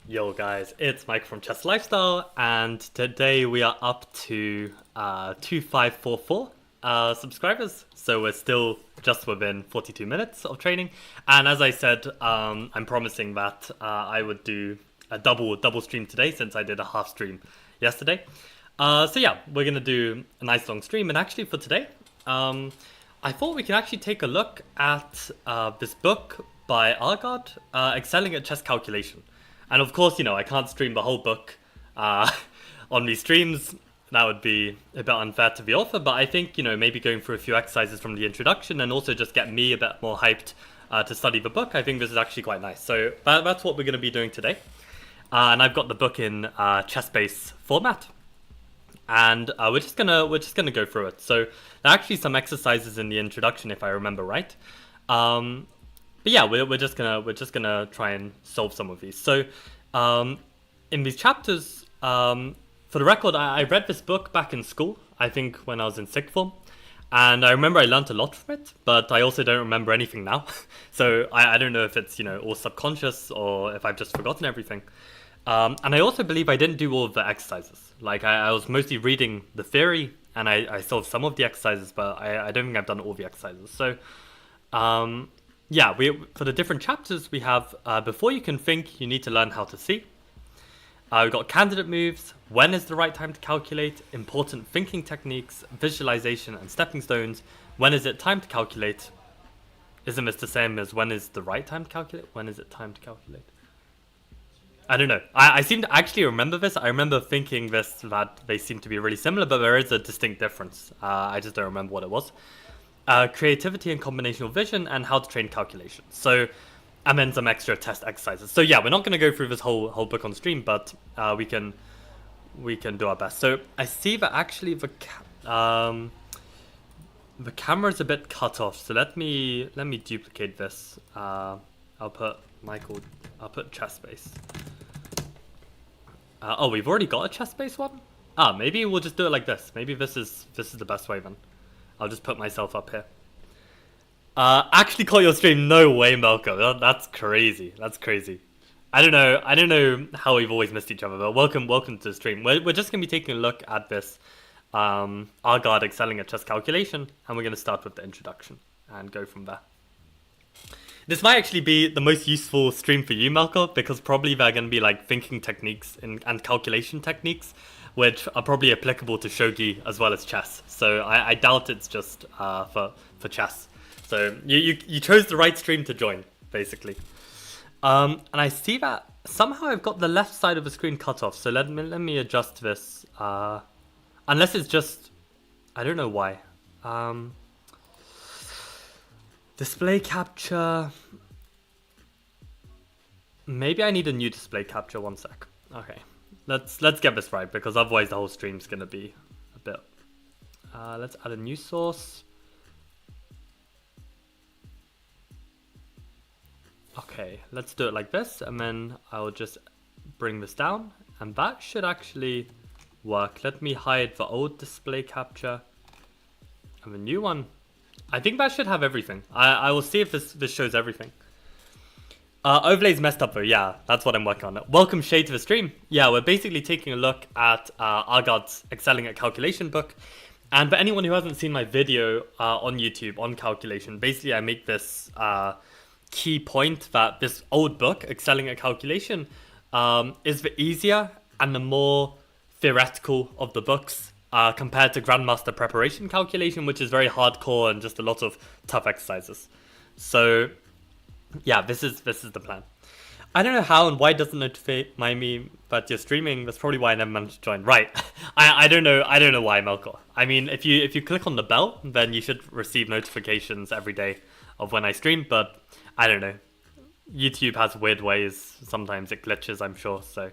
Yo guys, it's Mike from Chess Lifestyle, and today we are up to 2544 subscribers, so we're still just within 42 minutes of training. And as I said, I'm promising that I would do a double stream today since I did a half stream yesterday. So yeah, we're gonna do a nice long stream, and actually for today, I thought we could actually take a look at this book by Argard, Excelling at Chess Calculation. And of course, I can't stream the whole book on these streams. That would be a bit unfair to the author, but I think, maybe going through a few exercises from the introduction and also just get me a bit more hyped to study the book, I think this is actually quite nice. So that's what we're going to be doing today. And I've got the book in chess-based format. And we're just gonna go through it. So there are actually some exercises in the introduction, if I remember right. But yeah, we're just gonna try and solve some of these. So, in these chapters, for the record, I read this book back in school. I think when I was in sixth form, and I remember I learned a lot from it. But I also don't remember anything now. So I don't know if it's all subconscious or if I've just forgotten everything. And I also believe I didn't do all of the exercises. Like I was mostly reading the theory, and I solved some of the exercises, but I don't think I've done all the exercises. So. Yeah, for the different chapters, we have before you can think, you need to learn how to see. We've got candidate moves, when is the right time to calculate, important thinking techniques, visualization and stepping stones, when is it time to calculate. Isn't this the same as when is the right time to calculate? When is it time to calculate? I don't know. I seem to actually remember this. I remember thinking that they seem to be really similar, but there is a distinct difference. I just don't remember what it was. Creativity and combinational vision, and how to train calculation. So, and then some extra test exercises. So yeah, we're not going to go through this whole book on stream, but we can do our best. So I see that actually the camera is a bit cut off. So let me duplicate this. I'll put chess base. Oh, we've already got a chess base one. Maybe we'll just do it like this. Maybe this is the best way then. I'll just put myself up here. Actually caught your stream. No way, Melko. That's crazy. That's crazy. I don't know how we've always missed each other, but welcome to the stream. We're just going to be taking a look at this Argard Excelling at Chess Calculation, and we're going to start with the introduction and go from there. This might actually be the most useful stream for you, Melko, because probably they're going to be like thinking techniques and calculation techniques, which are probably applicable to shogi as well as chess. So I doubt it's just for chess. So you chose the right stream to join, basically. And I see that somehow I've got the left side of the screen cut off. So let me adjust this. Unless it's just, I don't know why. Display capture. Maybe I need a new display capture. One sec. Okay. Let's get this right, because otherwise the whole stream's gonna be a bit. Let's add a new source. Okay, let's do it like this, and then I'll just bring this down, and that should actually work. Let me hide the old display capture and the new one. I think that should have everything. I will see if this shows everything. Overlay's messed up though, yeah, that's what I'm working on. Welcome Shay to the stream. Yeah, we're basically taking a look at Argard's Excelling at Calculation book. And for anyone who hasn't seen my video on YouTube on calculation, basically I make this key point that this old book, Excelling at Calculation, is the easier and the more theoretical of the books compared to Grandmaster Preparation Calculation, which is very hardcore and just a lot of tough exercises. So yeah, this is the plan. I don't know how and why it doesn't notify me that you're streaming. That's probably why I never managed to join. Right. I don't know why, Melkor. I mean, if you click on the bell, then you should receive notifications every day of when I stream, but I don't know. YouTube has weird ways. Sometimes it glitches, I'm sure. So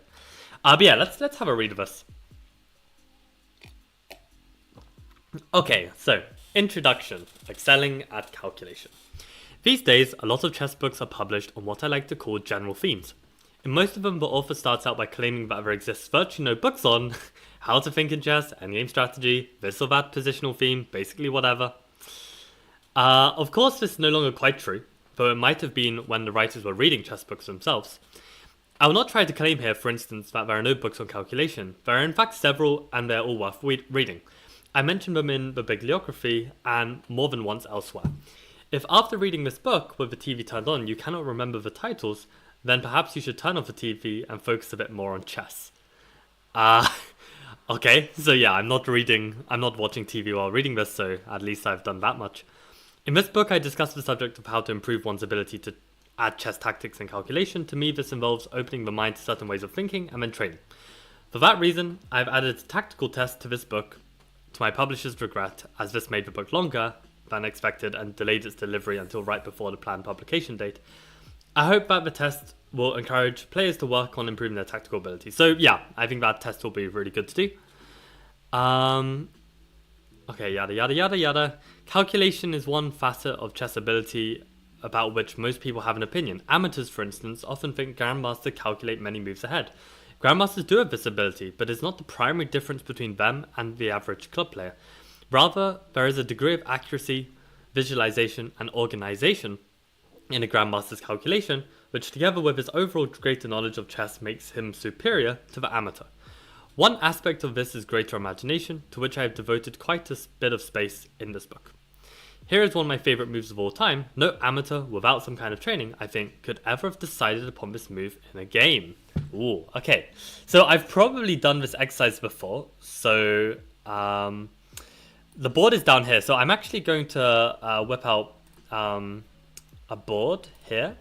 but yeah, let's have a read of this. Okay, so introduction, excelling at calculation. These days, a lot of chess books are published on what I like to call general themes. In most of them, the author starts out by claiming that there exists virtually no books on how to think in chess, endgame strategy, this or that positional theme, basically whatever. Of course, this is no longer quite true, though it might have been when the writers were reading chess books themselves. I will not try to claim here, for instance, that there are no books on calculation. There are in fact several, and they're all worth reading. I mentioned them in the bibliography and more than once elsewhere. If after reading this book with the TV turned on you cannot remember the titles, then perhaps you should turn off the TV and focus a bit more on chess. Okay, so yeah, I'm not watching TV while reading this, so at least I've done that much. In this book I discuss the subject of how to improve one's ability to add chess tactics and calculation. To me, this involves opening the mind to certain ways of thinking and then training. For that reason, I've added a tactical test to this book, to my publisher's regret, as this made the book longer than expected and delayed its delivery until right before the planned publication date. I hope that the test will encourage players to work on improving their tactical ability. So yeah, I think that test will be really good to do. Okay, yada yada yada yada. Calculation is one facet of chess ability about which most people have an opinion. Amateurs, for instance, often think grandmasters calculate many moves ahead. Grandmasters do have this ability, but it's not the primary difference between them and the average club player. Rather, there is a degree of accuracy, visualization, and organization in a grandmaster's calculation, which together with his overall greater knowledge of chess makes him superior to the amateur. One aspect of this is greater imagination, to which I have devoted quite a bit of space in this book. Here is one of my favourite moves of all time. No amateur without some kind of training, I think, could ever have decided upon this move in a game. Ooh, okay. So I've probably done this exercise before. So the board is down here. So I'm actually going to whip out a board here.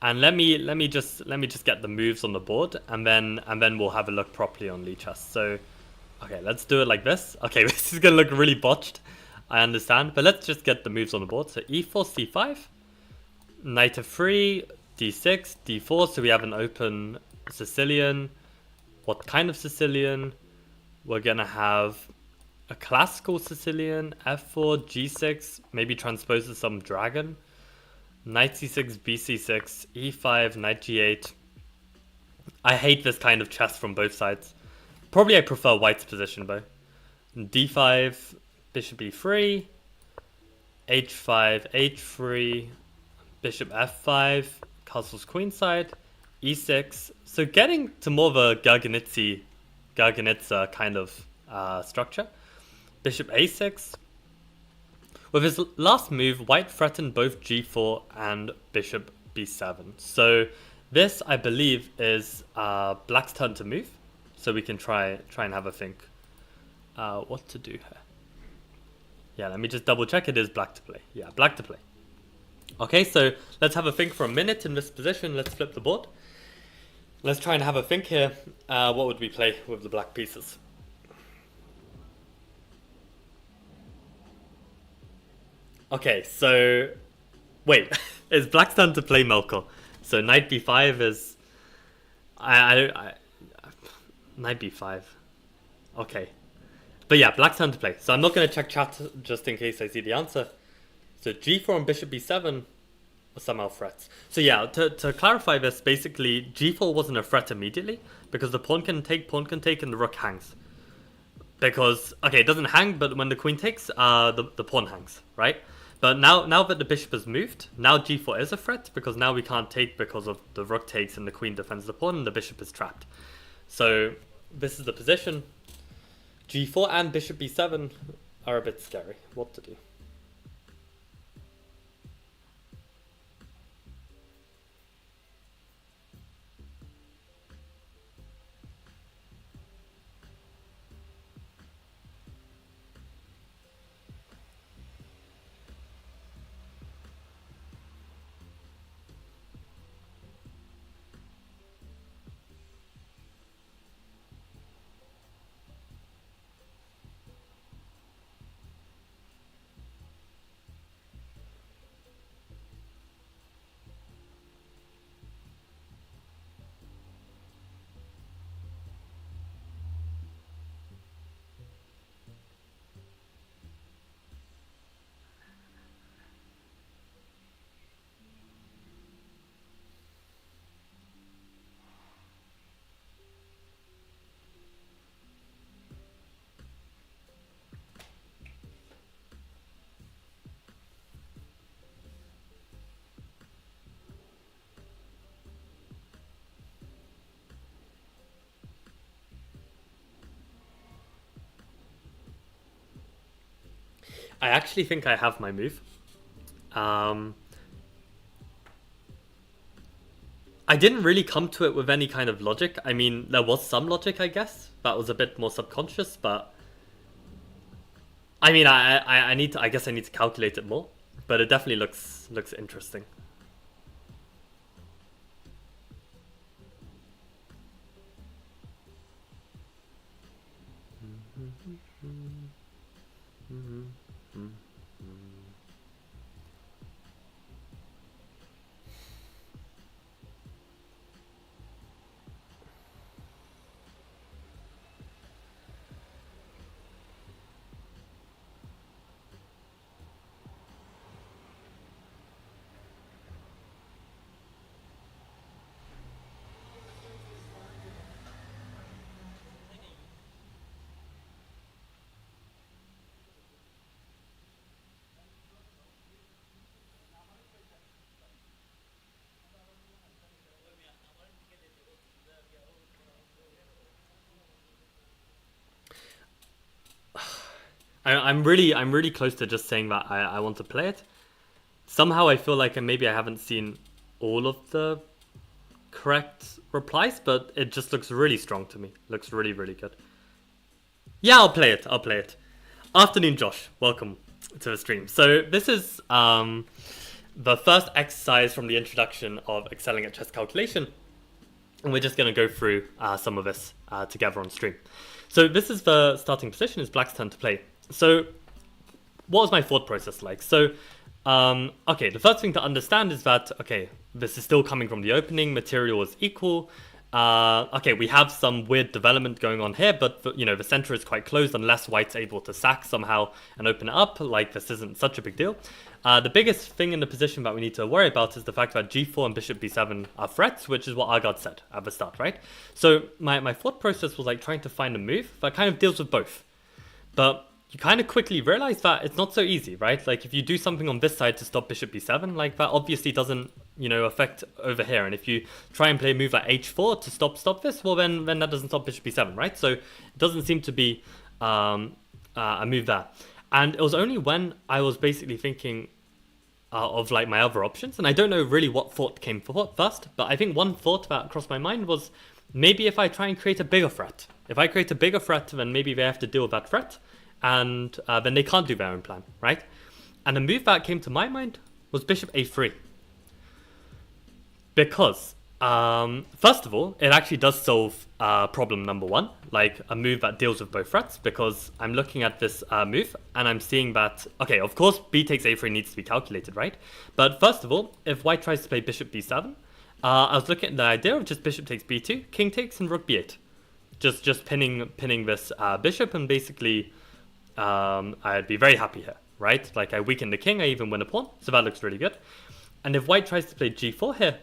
And let me just get the moves on the board, and then we'll have a look properly on Lichess. So, okay, let's do it like this. Okay, this is gonna look really botched, I understand, but let's just get the moves on the board. So e4, c5, knight f3, d6, d4. So we have an open Sicilian. What kind of Sicilian? We're gonna have a classical Sicilian, f4, g6, maybe transposes some dragon. Knight c6, bc6, e5, knight g8. I hate this kind of chess from both sides. Probably I prefer white's position though. d5, bishop e3, h5, h3, bishop f5, castle's queenside, e6. So getting to more of a Garganitsa kind of structure. Bishop a6. With his last move, white threatened both g4 and bishop b7. So this, I believe, is black's turn to move. So we can try and have a think what to do here. Yeah, let me just double check. It is black to play. Yeah, black to play. Okay, so let's have a think for a minute in this position. Let's flip the board. Let's try and have a think here. What would we play with the black pieces? Okay, so wait, it's black's turn to play Melkor. So knight b5 is knight b5. Okay, but yeah, black's turn to play. So I'm not going to check chat just in case I see the answer. So g4 and bishop b7 are somehow threats. So yeah, to clarify this, basically g4 wasn't a threat immediately because the pawn can take, and the rook hangs. Because okay, it doesn't hang, but when the queen takes, the pawn hangs, right? But now that the bishop has moved, now g4 is a threat because now we can't take because of the rook takes and the queen defends the pawn and the bishop is trapped. So this is the position. g4 and bishop b7 are a bit scary. What to do? I actually think I have my move. I didn't really come to it with any kind of logic. I mean, there was some logic, I guess. That was a bit more subconscious, but I mean, I need to. I guess I need to calculate it more, but it definitely looks interesting. I'm really close to just saying that I want to play it. Somehow I feel like maybe I haven't seen all of the correct replies, but it just looks really strong to me. Looks really good. Yeah, I'll play it. I'll play it. Afternoon, Josh. Welcome to the stream. So this is the first exercise from the introduction of excelling at chess calculation, and we're just going to go through some of this together on stream. So this is the starting position. It's Black's turn to play. So what was my thought process like? So okay, the first thing to understand is that, okay, this is still coming from the opening, material is equal. Okay, we have some weird development going on here, but you know, the center is quite closed unless white's able to sack somehow and open it up. Like, this isn't such a big deal. The biggest thing in the position that we need to worry about is the fact that g4 and bishop b7 are threats, which is what Agard said at the start, right? So my thought process was like trying to find a move that kind of deals with both. But you kind of quickly realize that it's not so easy, right? Like, if you do something on this side to stop bishop b7, like, that obviously doesn't, you know, affect over here. And if you try and play a move like h4 to stop this, well, then that doesn't stop bishop b7, right? So it doesn't seem to be a move there. And it was only when I was basically thinking of like my other options, and I don't know really what thought came first, but I think one thought that crossed my mind was, maybe if I try and create a bigger threat. If I create a bigger threat, then maybe they have to deal with that threat, and then they can't do their own plan, right? And the move that came to my mind was bishop a3. Because, first of all, it actually does solve problem number one, like a move that deals with both threats, because I'm looking at this move, and I'm seeing that, okay, of course, b takes a3 needs to be calculated, right? But first of all, if white tries to play bishop b7, I was looking at the idea of just bishop takes b2, king takes, and rook b8. Just pinning this bishop, and basically I'd be very happy here, right? Like, I weaken the king, I even win a pawn, so that looks really good. And if white tries to play g4 here,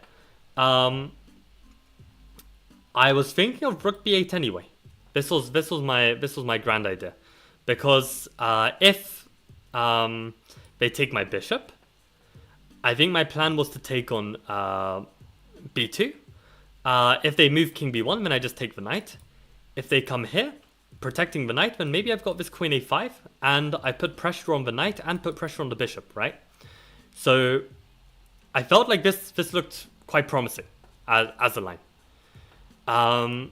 I was thinking of rook b8 anyway. This was my grand idea, because if they take my bishop, I think my plan was to take on b2. If they move king b1, then I just take the knight. If they come here, protecting the knight, then maybe I've got this queen a5, and I put pressure on the knight and put pressure on the bishop, right? So I felt like this looked quite promising as a line. And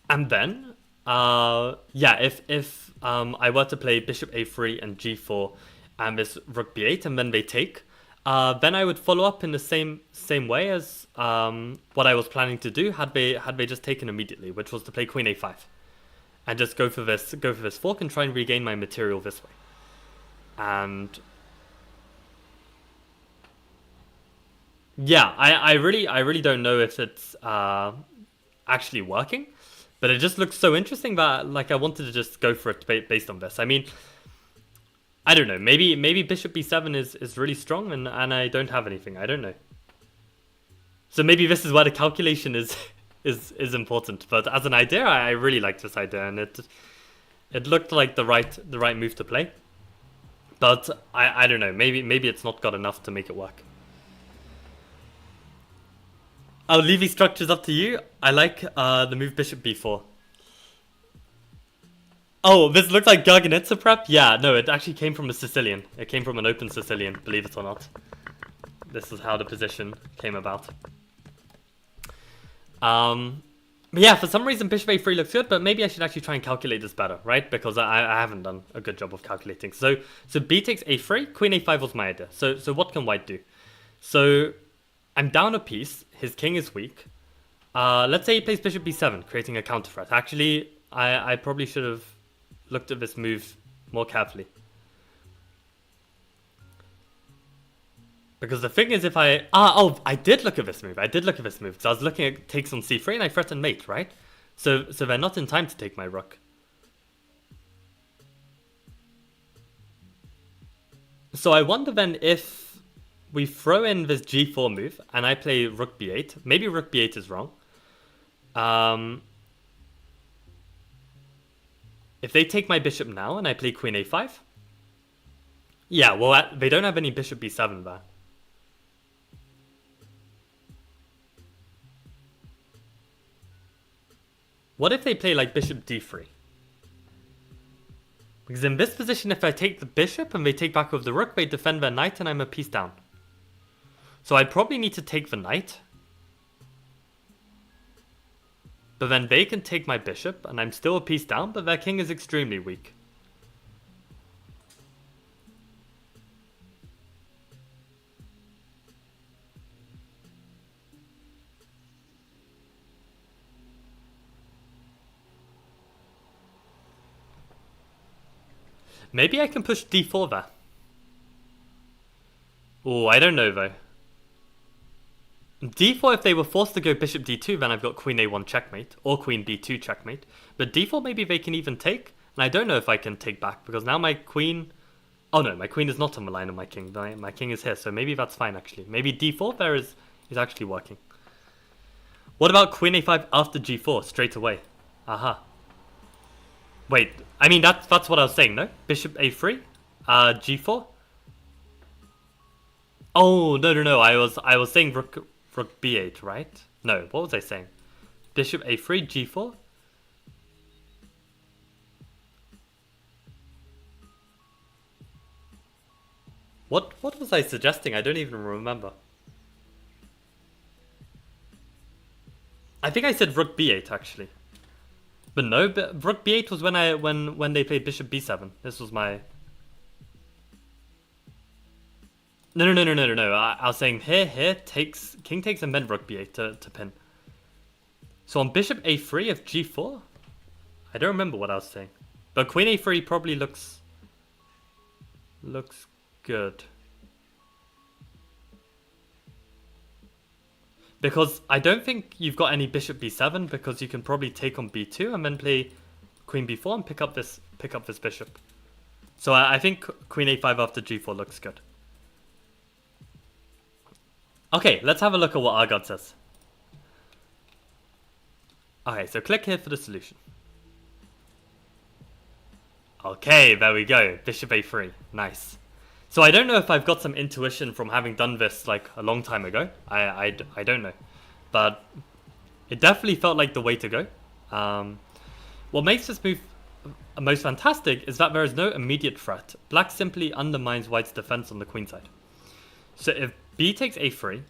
then, yeah, if I were to play bishop a3 and g4 and this rook b8, and then they take, then I would follow up in the same way as what I was planning to do had they just taken immediately, which was to play queen a5 and just go for this fork and try and regain my material this way. And yeah, I really don't know if it's actually working, but it just looks so interesting that, like, I wanted to just go for it based on this. I mean, I don't know, maybe bishop b7 is really strong, and I don't have anything. I don't know. So maybe this is where the calculation is important. But as an idea, I really liked this idea, and it looked like the right move to play. But I don't know, maybe it's not got enough to make it work. I'll leave these structures up to you. I like the move bishop b4. Oh, this looks like Garganitza prep? Yeah, no, it actually came from a Sicilian. It came from an open Sicilian, believe it or not. This is how the position came about. But yeah, for some reason bishop a3 looks good, but maybe I should actually try and calculate this better, right? Because I haven't done a good job of calculating. So b takes a3, queen a5 was my idea. So what can white do? So I'm down a piece, his king is weak. Let's say he plays bishop b7, creating a counter threat. Actually, I probably should have looked at this move more carefully. Because the thing is, if I... I did look at this move. Because I was looking at takes on c3 and I threatened mate, right? So they're not in time to take my rook. So I wonder then if we throw in this g4 move and I play rook b8. Maybe rook b8 is wrong. If they take my bishop now and I play queen a5. Yeah, well, they don't have any bishop b7 there. What if they play like bishop d3? Because in this position, if I take the bishop and they take back with the rook, they defend their knight and I'm a piece down. So I probably need to take the knight. But then they can take my bishop and I'm still a piece down, but their king is extremely weak. Maybe I can push d4 there. Oh, I don't know though. d4, if they were forced to go bishop d2, then I've got queen a1 checkmate, or queen b2 checkmate. But d4 maybe they can even take, and I don't know if I can take back, because now my queen... Oh no, my queen is not on the line of my king. My king is here, so maybe that's fine actually. Maybe d4 there is actually working. What about queen a5 after g4, straight away? Aha. Wait, I mean, that's what I was saying, no? Bishop a3, g4. Oh, no, I was saying rook b8, right? No, what was I saying? Bishop a3, g4? What was I suggesting? I don't even remember. I think I said rook b8 actually. But no, rook b8 was when they played bishop b7. This was my... No. I was saying here takes king takes and then rook b8 to pin. So on bishop a3 of g4, I don't remember what I was saying. But queen a3 probably looks good. Because I don't think you've got any bishop b7 because you can probably take on b2 and then play queen b4 and pick up this bishop. So I think queen a5 after g4 looks good. Okay, let's have a look at what Argod says. Okay, so click here for the solution. Okay, there we go. Bishop a3. Nice. So I don't know if I've got some intuition from having done this like a long time ago. I don't know. But it definitely felt like the way to go. What makes this move most fantastic is that there is no immediate threat. Black simply undermines white's defense on the queen side. So if b takes a3,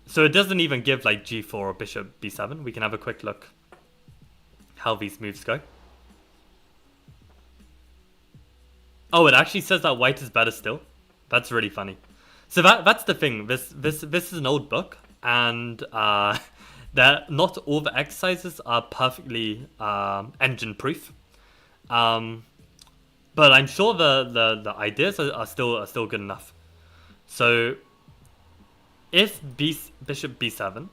so it doesn't even give like g4 or bishop b7. We can have a quick look how these moves go. Oh, it actually says that white is better still. That's really funny. So that's the thing. This is an old book, and that not all the exercises are perfectly engine proof. But I'm sure the ideas are still good enough. So if bishop b7,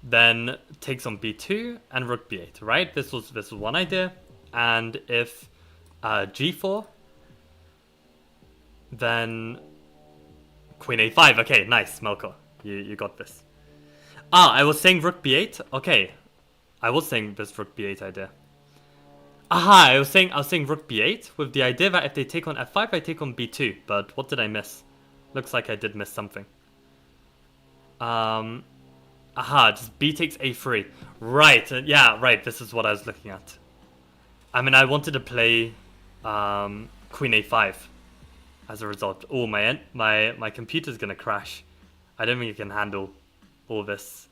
then takes on b2 and rook b8, right? This was one idea. And if g4, then queen a5. Okay, nice, Melkor. You got this. I was saying rook b8. Okay, I was saying this rook b8 idea. Aha, I was saying rook b8 with the idea that if they take on f5, I take on b2. But what did I miss? Looks like I did miss something. Aha, just b takes a3. Right, yeah, right. This is what I was looking at. I mean, I wanted to play Queen A5 as a result. Oh, my computer's gonna crash. I don't think it can handle all this.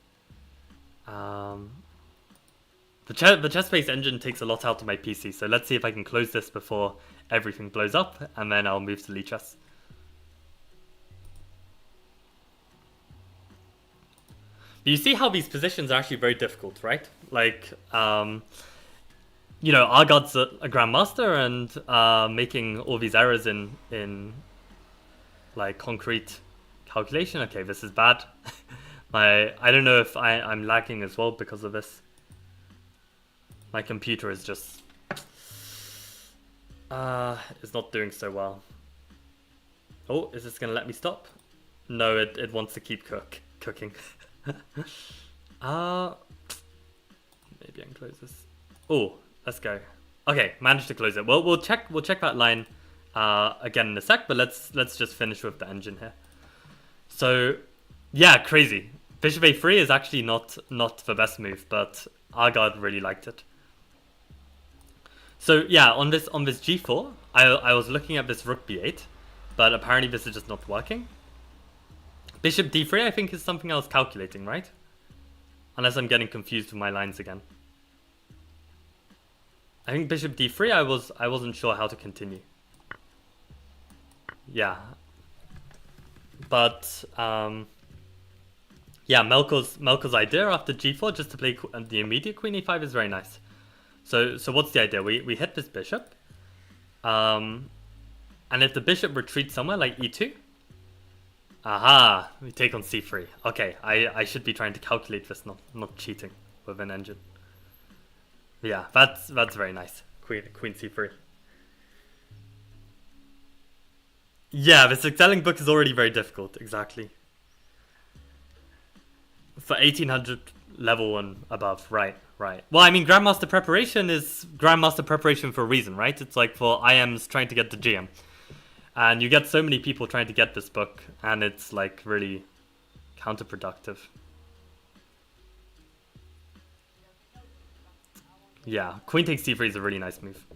The chess-based engine takes a lot out of my PC, so let's see if I can close this before everything blows up, and then I'll move to Lichess. You see how these positions are actually very difficult, right? Like, you know, Argod's a grandmaster, and making all these errors in like concrete calculation. Okay, this is bad. I don't know if I'm lagging as well because of this. My computer is just is not doing so well. Oh, is this gonna let me stop? No, it wants to keep cooking. Maybe I can close this. Oh, let's go. Okay, managed to close it. Well, we'll check that line again in a sec, but let's just finish with the engine here. So, yeah, crazy. Bishop a3 is actually not the best move, but Argod really liked it. So yeah, on this g4, I was looking at this rook b8, but apparently this is just not working. Bishop d3 I think is something I was calculating, right? Unless I'm getting confused with my lines again. I think bishop d3 I wasn't sure how to continue. Yeah. But yeah, Melkor's idea after g4 just to play the immediate queen e5 is very nice. So what's the idea? We hit this bishop, and if the bishop retreats somewhere like e2, aha, we take on c3. Okay, I should be trying to calculate this, not cheating with an engine. Yeah, that's very nice. Queen c3. Yeah, this excelling book is already very difficult. Exactly. For 1800 level and above, right. Well, I mean, Grandmaster preparation is Grandmaster preparation for a reason, right? It's like for IMs trying to get the GM. And you get so many people trying to get this book, and it's like really counterproductive. Yeah, queen takes c3 is a really nice move.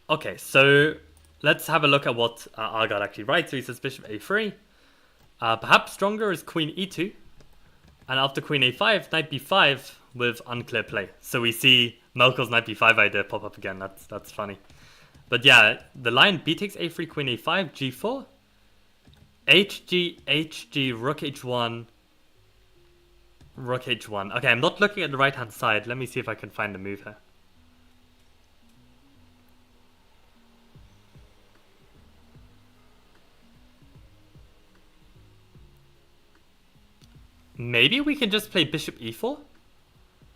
Okay, so let's have a look at what Argod actually writes. So he says bishop a3. Perhaps stronger is queen e2. And after queen a5, knight b5 with unclear play. So we see Melkor's knight b5 idea pop up again. That's funny. But yeah, the line b takes a3, queen a5, g4, hg, hg, rook h1, rook h1. Okay, I'm not looking at the right-hand side. Let me see if I can find the move here. Maybe we can just play bishop e4?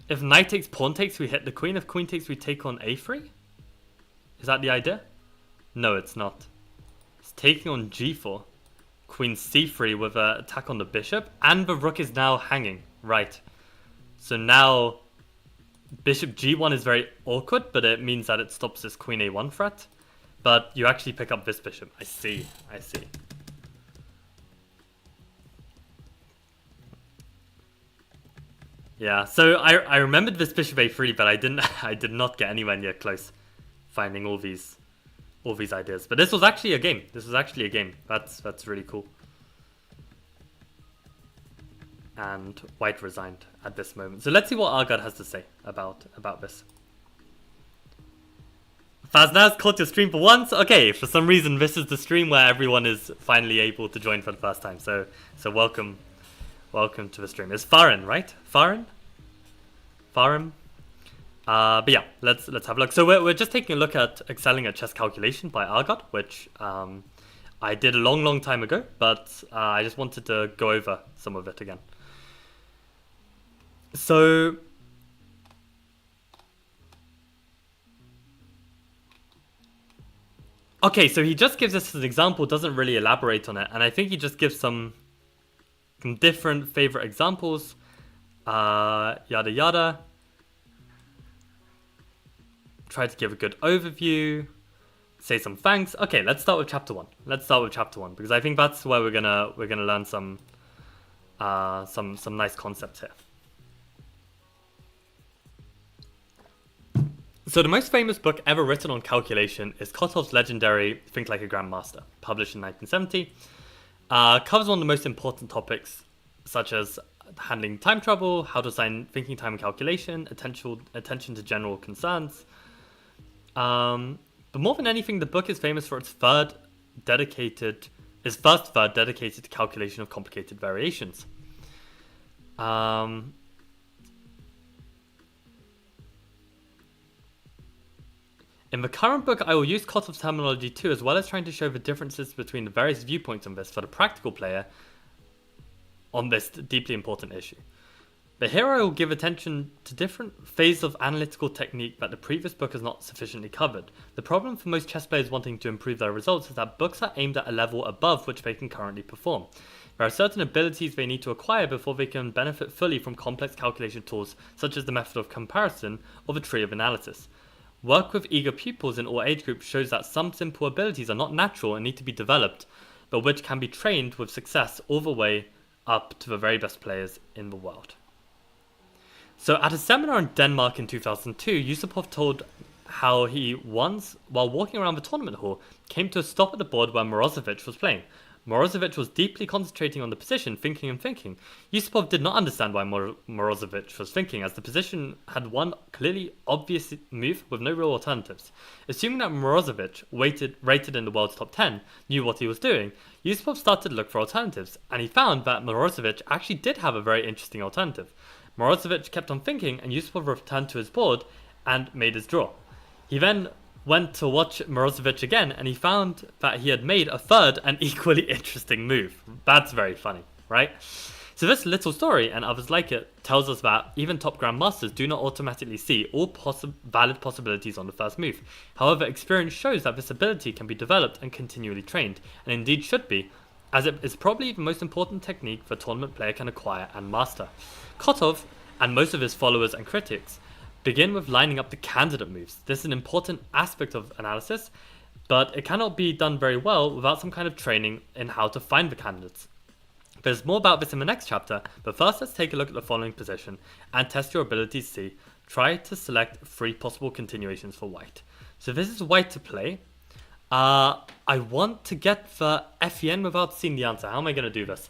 If knight takes, pawn takes, we hit the queen. If queen takes, we take on a3? Is that the idea? No, it's not. It's taking on g4. Queen c3 with an attack on the bishop. And the rook is now hanging. Right. So now bishop g1 is very awkward, but it means that it stops this queen a1 threat. But you actually pick up this bishop. I see. Yeah, so I remembered this bishop a3, but I did not get anywhere near close finding all these ideas. But this was actually a game. That's really cool. And white resigned at this moment. So let's see what Argod has to say about this. Faznaz caught your stream for once. Okay, for some reason this is the stream where everyone is finally able to join for the first time. So welcome to the stream. It's Farin, right? Farin. But yeah, let's have a look. So we're just taking a look at excelling at chess calculation by Argod, which I did a long time ago, but I just wanted to go over some of it again. So okay, so he just gives us an example, doesn't really elaborate on it, and I think he just gives some different favorite examples, yada yada. Try to give a good overview, say some thanks. Okay, let's start with chapter 1. Because I think that's where we're gonna learn some nice concepts here. So the most famous book ever written on calculation is Kotov's legendary Think Like a Grandmaster, published in 1970. Covers one of the most important topics, such as handling time trouble, how to assign thinking time and calculation, attention to general concerns. But more than anything, the book is famous for its first third dedicated to calculation of complicated variations. In the current book, I will use Kotov's terminology too, as well as trying to show the differences between the various viewpoints on this for the practical player on this deeply important issue. But here I will give attention to different phases of analytical technique that the previous book has not sufficiently covered. The problem for most chess players wanting to improve their results is that books are aimed at a level above which they can currently perform. There are certain abilities they need to acquire before they can benefit fully from complex calculation tools such as the method of comparison or the tree of analysis. Work with eager pupils in all age groups shows that some simple abilities are not natural and need to be developed, but which can be trained with success all the way up to the very best players in the world. So at a seminar in Denmark in 2002, Yusupov told how he once, while walking around the tournament hall, came to a stop at the board where Morozevich was playing. Morozevich was deeply concentrating on the position, thinking and thinking. Yusupov did not understand why Morozevich was thinking, as the position had one clearly obvious move with no real alternatives. Assuming that Morozevich, rated in the world's top 10, knew what he was doing, Yusupov started to look for alternatives, and he found that Morozevich actually did have a very interesting alternative. Morozevich kept on thinking, and Yusupov returned to his board and made his draw. He then went to watch Morozevich again, and he found that he had made a third and equally interesting move. That's very funny, right? So this little story, and others like it, tells us that even top grandmasters do not automatically see all valid possibilities on the first move. However, experience shows that this ability can be developed and continually trained, and indeed should be, as it is probably the most important technique the tournament player can acquire and master. Kotov, and most of his followers and critics, begin with lining up the candidate moves. This is an important aspect of analysis, but it cannot be done very well without some kind of training in how to find the candidates. There's more about this in the next chapter, but first let's take a look at the following position and test your ability to see. Try to select 3 possible continuations for white. So this is white to play. I want to get the FEN without seeing the answer. How am I going to do this?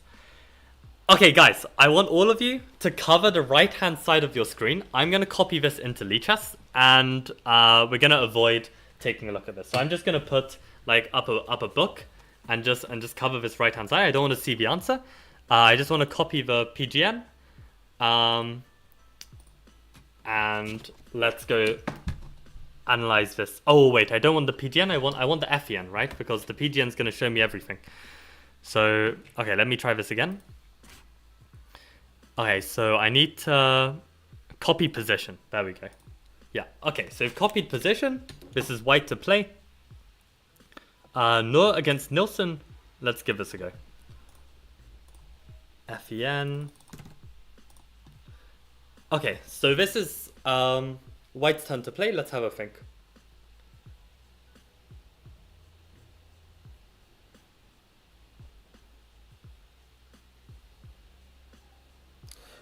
Okay guys, I want all of you to cover the right hand side of your screen. I'm going to copy this into Lichess, and we're going to avoid taking a look at this. So I'm just going to put like up a book and just cover this right hand side. I don't want to see the answer. I just want to copy the PGN. And let's go analyze this. Oh wait, I don't want the PGN, I want the FEN, right? Because the PGN is going to show me everything. So, okay, let me try this again. Okay, so I need to copy position. There we go. Yeah, okay, so copied position. This is white to play. Noor against Nilsson. Let's give this a go. FEN. Okay, so this is white's turn to play. Let's have a think.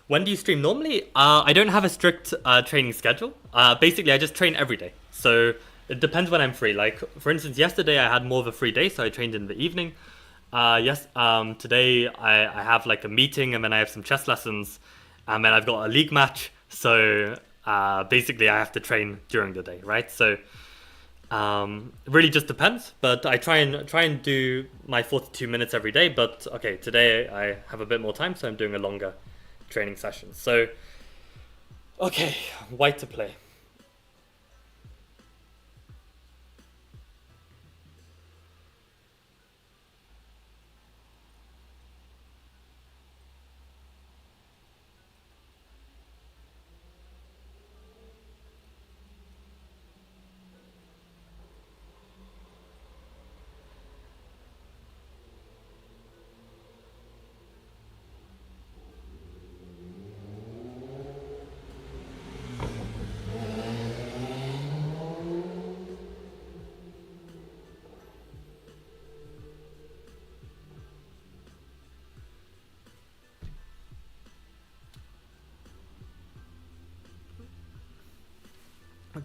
When do you stream? Normally, I don't have a strict training schedule. Basically, I just train every day. So it depends when I'm free. Like, for instance, yesterday I had more of a free day, so I trained in the evening. Today I have like a meeting, and then I have some chess lessons, and then I've got a league match. So basically, I have to train during the day, right? So it really just depends. But I try and do my 42 minutes every day. But okay, today I have a bit more time, so I'm doing a longer training session. So okay, white to play.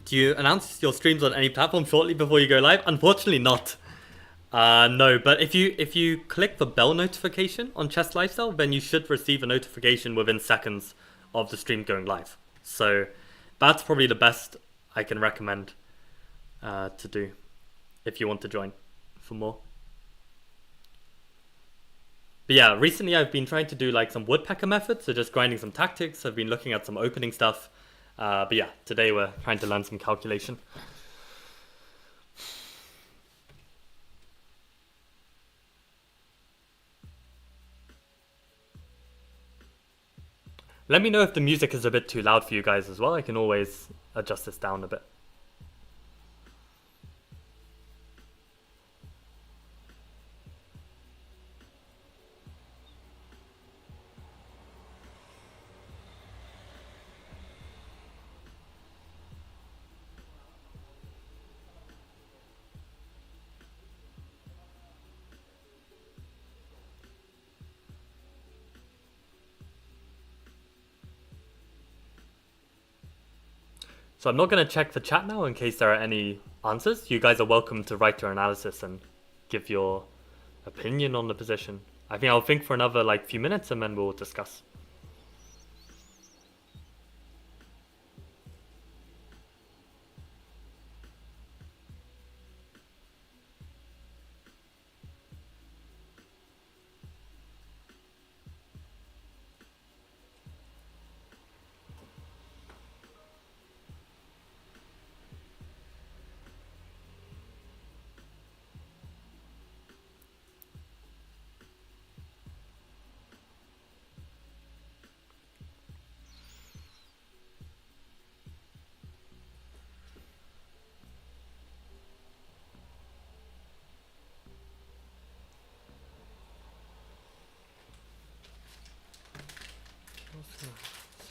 Do you announce your streams on any platform shortly before you go live? Unfortunately, not. No, but if you click the bell notification on Chess Lifestyle, then you should receive a notification within seconds of the stream going live. So that's probably the best I can recommend to do if you want to join for more. But yeah, recently I've been trying to do like some woodpecker methods, so just grinding some tactics. I've been looking at some opening stuff. But yeah, today we're trying to learn some calculation. Let me know if the music is a bit too loud for you guys as well. I can always adjust this down a bit. So I'm not going to check the chat now in case there are any answers. You guys are welcome to write your analysis and give your opinion on the position. I think I'll think for another like few minutes and then we'll discuss.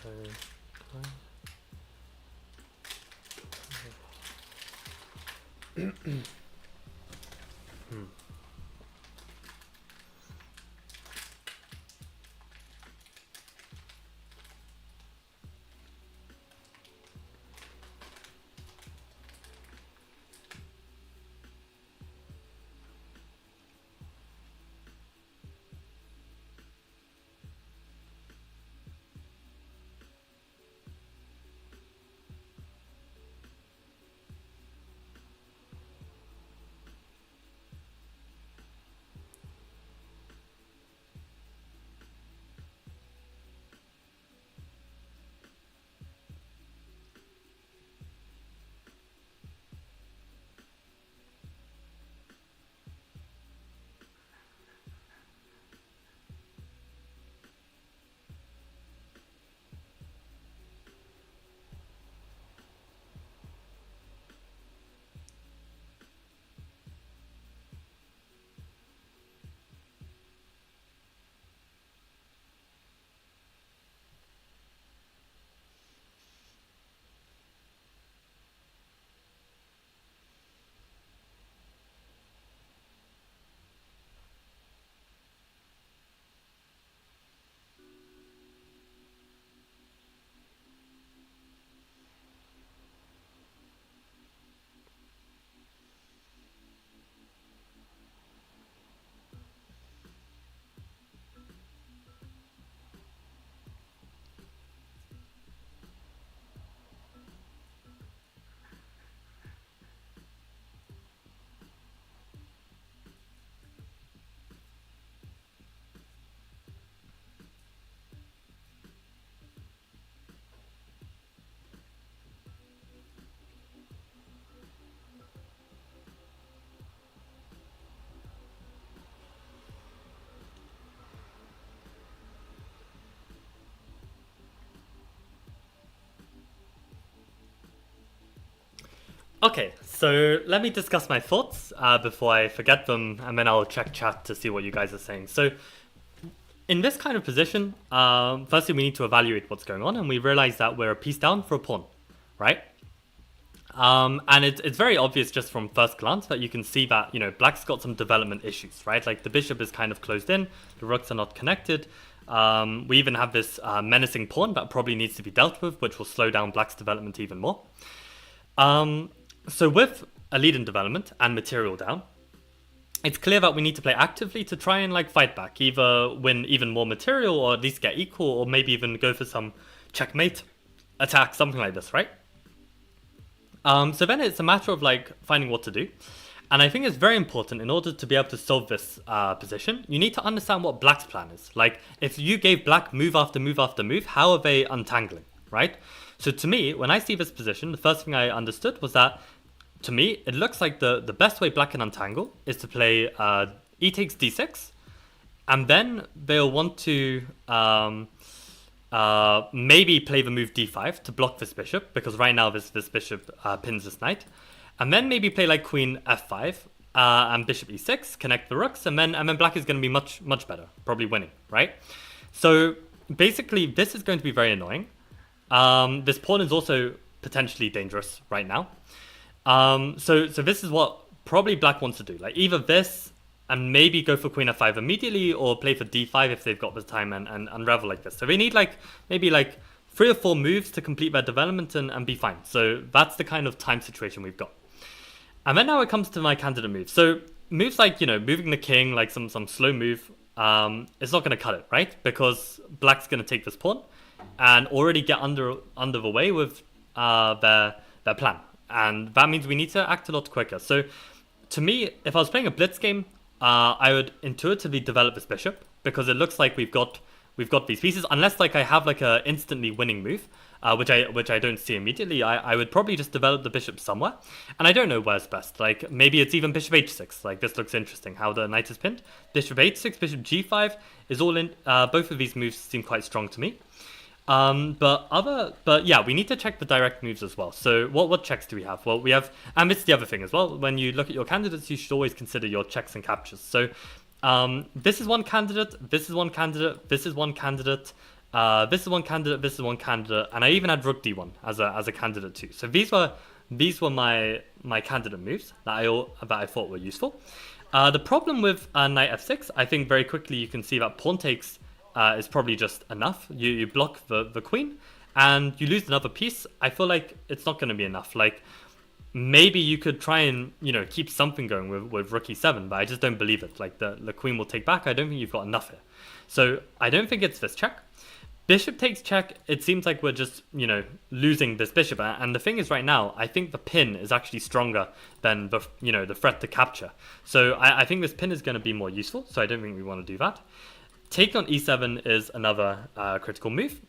So, okay, so let me discuss my thoughts before I forget them, and then I'll check chat to see what you guys are saying. So, in this kind of position, firstly we need to evaluate what's going on, and we realize that we're a piece down for a pawn, right? And it's very obvious just from first glance that you can see that, you know, black's got some development issues, right? Like the bishop is kind of closed in, the rooks are not connected. We even have this menacing pawn that probably needs to be dealt with, which will slow down black's development even more. So with a lead in development and material down, it's clear that we need to play actively to try and like fight back, either win even more material or at least get equal, or maybe even go for some checkmate attack, something like this, right? So then it's a matter of like finding what to do. And I think it's very important in order to be able to solve this position, you need to understand what black's plan is. Like, if you gave black move after move after move, how are they untangling, right? So to me, when I see this position, the first thing I understood was that, to me, it looks like the best way black can untangle is to play e takes d6, and then they'll want to maybe play the move d5 to block this bishop, because right now this bishop pins this knight. And then maybe play like queen f5 and bishop e6, connect the rooks, and then black is going to be much better, probably winning, right? So basically, this is going to be very annoying. This pawn is also potentially dangerous right now. So this is what probably black wants to do, like either this and maybe go for queen f5 immediately, or play for d5 if they've got the time and unravel like this. So they need like maybe like 3 or 4 moves to complete their development and be fine. So that's the kind of time situation we've got. And then now it comes to my candidate moves. So moves like, moving the king, like some slow move, it's not going to cut it, right? Because black's going to take this pawn and already get under the way with their plan. And that means we need to act a lot quicker. So to me, if I was playing a blitz game, I would intuitively develop this bishop, because it looks like we've got these pieces. Unless like I have like a instantly winning move, which I don't see immediately, I would probably just develop the bishop somewhere. And I don't know where's best. Like maybe it's even bishop h6. Like this looks interesting, how the knight is pinned. Bishop h6, bishop g5 is all in. Both of these moves seem quite strong to me. But yeah, we need to check the direct moves as well. So what checks do we have? Well, we have, and this is the other thing as well. When you look at your candidates, you should always consider your checks and captures. So this is one candidate, this is one candidate, this is one candidate, this is one candidate, this is one candidate, and I even had rook d1 as a candidate too. So these were my candidate moves that I thought were useful. The problem with knight f6, I think very quickly you can see that pawn takes is probably just enough. You block the queen and you lose another piece. I feel like it's not going to be enough. Like maybe you could try and keep something going with rook e7, but I just don't believe it. Like the queen will take back. I don't think you've got enough here. So I don't think it's this check. Bishop takes check. It seems like we're just losing this bishop. And the thing is, right now I think the pin is actually stronger than the threat to capture. So I think this pin is going to be more useful. So I don't think we want to do that. Take on e7 is another critical move.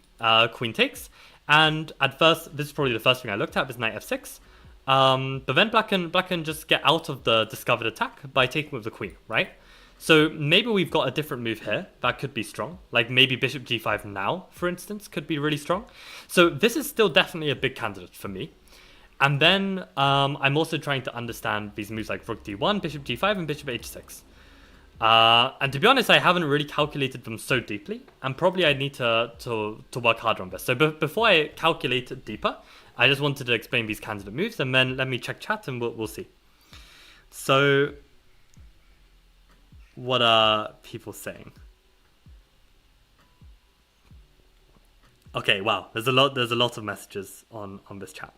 Queen takes, and at first, this is probably the first thing I looked at, was knight f6. But then black can just get out of the discovered attack by taking with the queen, right? So maybe we've got a different move here that could be strong. Like maybe bishop g5 now, for instance, could be really strong. So this is still definitely a big candidate for me. And then I'm also trying to understand these moves like rook d1, bishop g5, and bishop h6. And to be honest, I haven't really calculated them so deeply, and probably I need to work harder on this. So before I calculate it deeper, I just wanted to explain these candidate moves, and then let me check chat and we'll see. So what are people saying? Okay, wow, there's a lot of messages on this chat.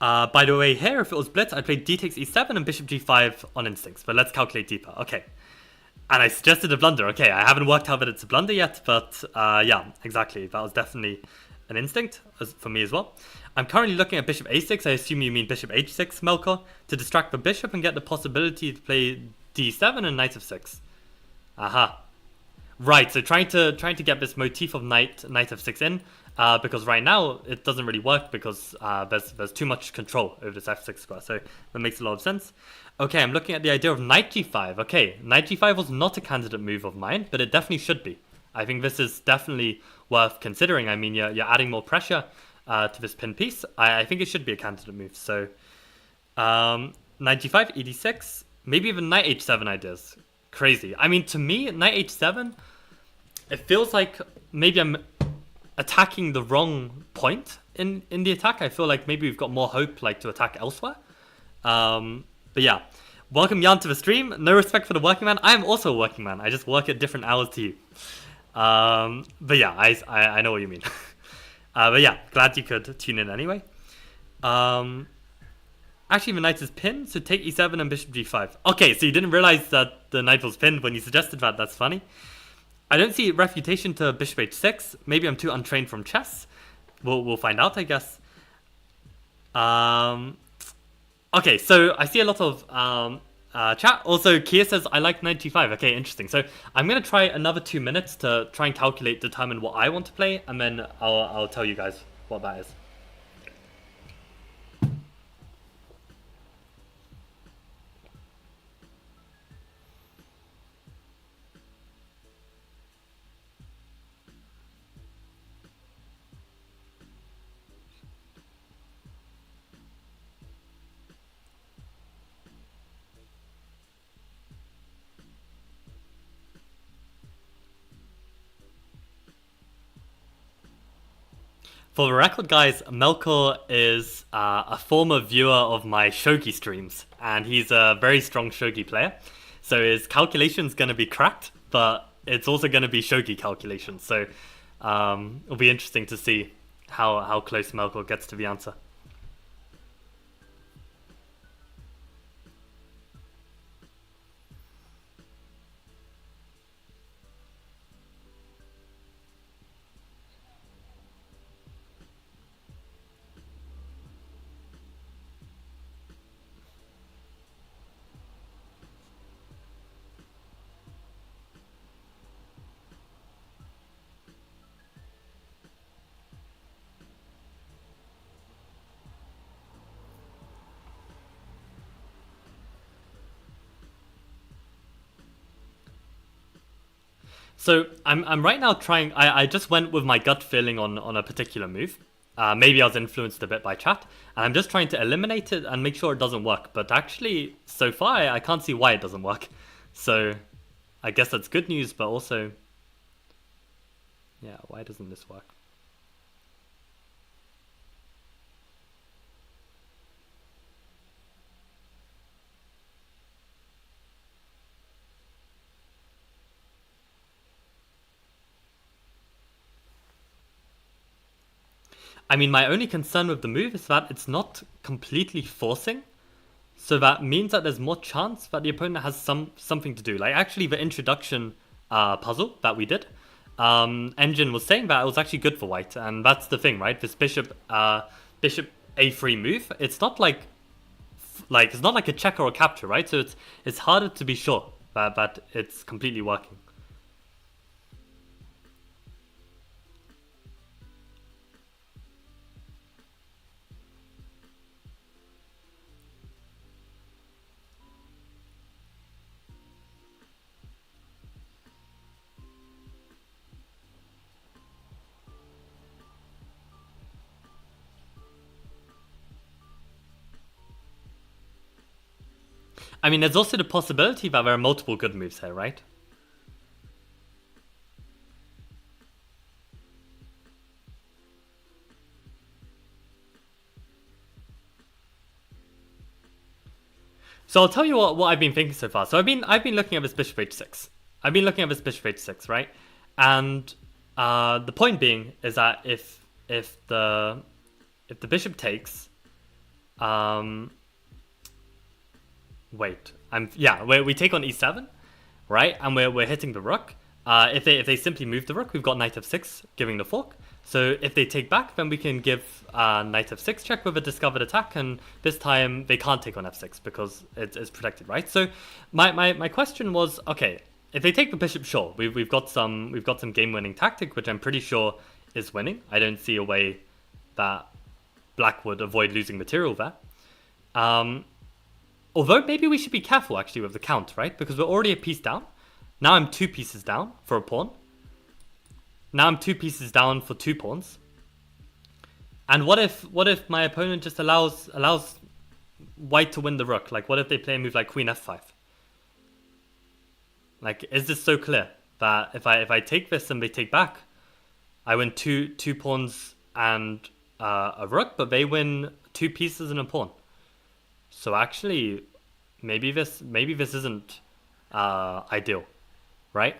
By the way, here, if it was blitz, I'd play d takes e7 and bishop g5 on instincts, but let's calculate deeper. Okay. And I suggested a blunder. Okay, I haven't worked out that it's a blunder yet, but yeah, exactly. That was definitely an instinct for me as well. I'm currently looking at bishop a6. I assume you mean bishop h6, Melkor, to distract the bishop and get the possibility to play d7 and knight f6. Aha. Right, so trying to get this motif of knight f6 in, because right now it doesn't really work because there's too much control over this f6 square. So that makes a lot of sense. Okay, I'm looking at the idea of knight g5. Okay, knight g5 was not a candidate move of mine, but it definitely should be. I think this is definitely worth considering. I mean, you're adding more pressure to this pin piece. I think it should be a candidate move. So knight g5, ed6, maybe even knight h7 ideas. Crazy. I mean, to me, knight h7, it feels like maybe I'm attacking the wrong point in the attack. I feel like maybe we've got more hope like to attack elsewhere. But yeah, welcome Jan to the stream. No respect for the working man. I am also a working man. I just work at different hours to you. But yeah, I know what you mean. But yeah, glad you could tune in anyway. Actually, the knight is pinned, so take e7 and bishop g5. Okay, so you didn't realize that the knight was pinned when you suggested that. That's funny. I don't see refutation to bishop h6. Maybe I'm too untrained from chess. We'll find out, I guess. Okay, so I see a lot of chat. Also, Kia says, I like 95. Okay, interesting. So I'm going to try another 2 minutes to try and calculate, determine what I want to play, and then I'll tell you guys what that is. For the record, guys, Melkor is a former viewer of my shogi streams, and he's a very strong shogi player. So his calculation's going to be cracked, but it's also going to be shogi calculations. So it'll be interesting to see how close Melkor gets to the answer. So I'm right now trying. I just went with my gut feeling on a particular move. Maybe I was influenced a bit by chat, and I'm just trying to eliminate it and make sure it doesn't work. But actually, so far, I can't see why it doesn't work. So I guess that's good news, but also, yeah, why doesn't this work? I mean, my only concern with the move is that it's not completely forcing. So that means that there's more chance that the opponent has something to do. Like, actually, the introduction puzzle that we did, Engine was saying that it was actually good for white. And that's the thing, right? This bishop a3 move, it's not like it's not like a check or a capture, right? So it's harder to be sure that it's completely working. I mean, there's also the possibility that there are multiple good moves here, right? So I'll tell you what I've been thinking so far. So I've been looking at this bishop h6. I've been looking at this bishop h6, right? And the point being is that if the bishop takes, wait, we take on e7, right? And we're hitting the rook. If they simply move the rook, we've got knight f6 giving the fork. So if they take back, then we can give knight f6 check with a discovered attack, and this time they can't take on f6 because it's protected, right? So my question was, okay, if they take the bishop, sure, we've got some game-winning tactic, which I'm pretty sure is winning. I don't see a way that black would avoid losing material there. Although maybe we should be careful actually with the count, right? Because we're already a piece down. Now I'm 2 pieces down for a pawn. Now I'm 2 pieces down for 2 pawns. And what if my opponent just allows white to win the rook? Like, what if they play a move like queen f5? Like, is this so clear that if I take this and they take back, I win two pawns and a rook, but they win 2 pieces and a pawn. So actually, maybe this isn't ideal, right?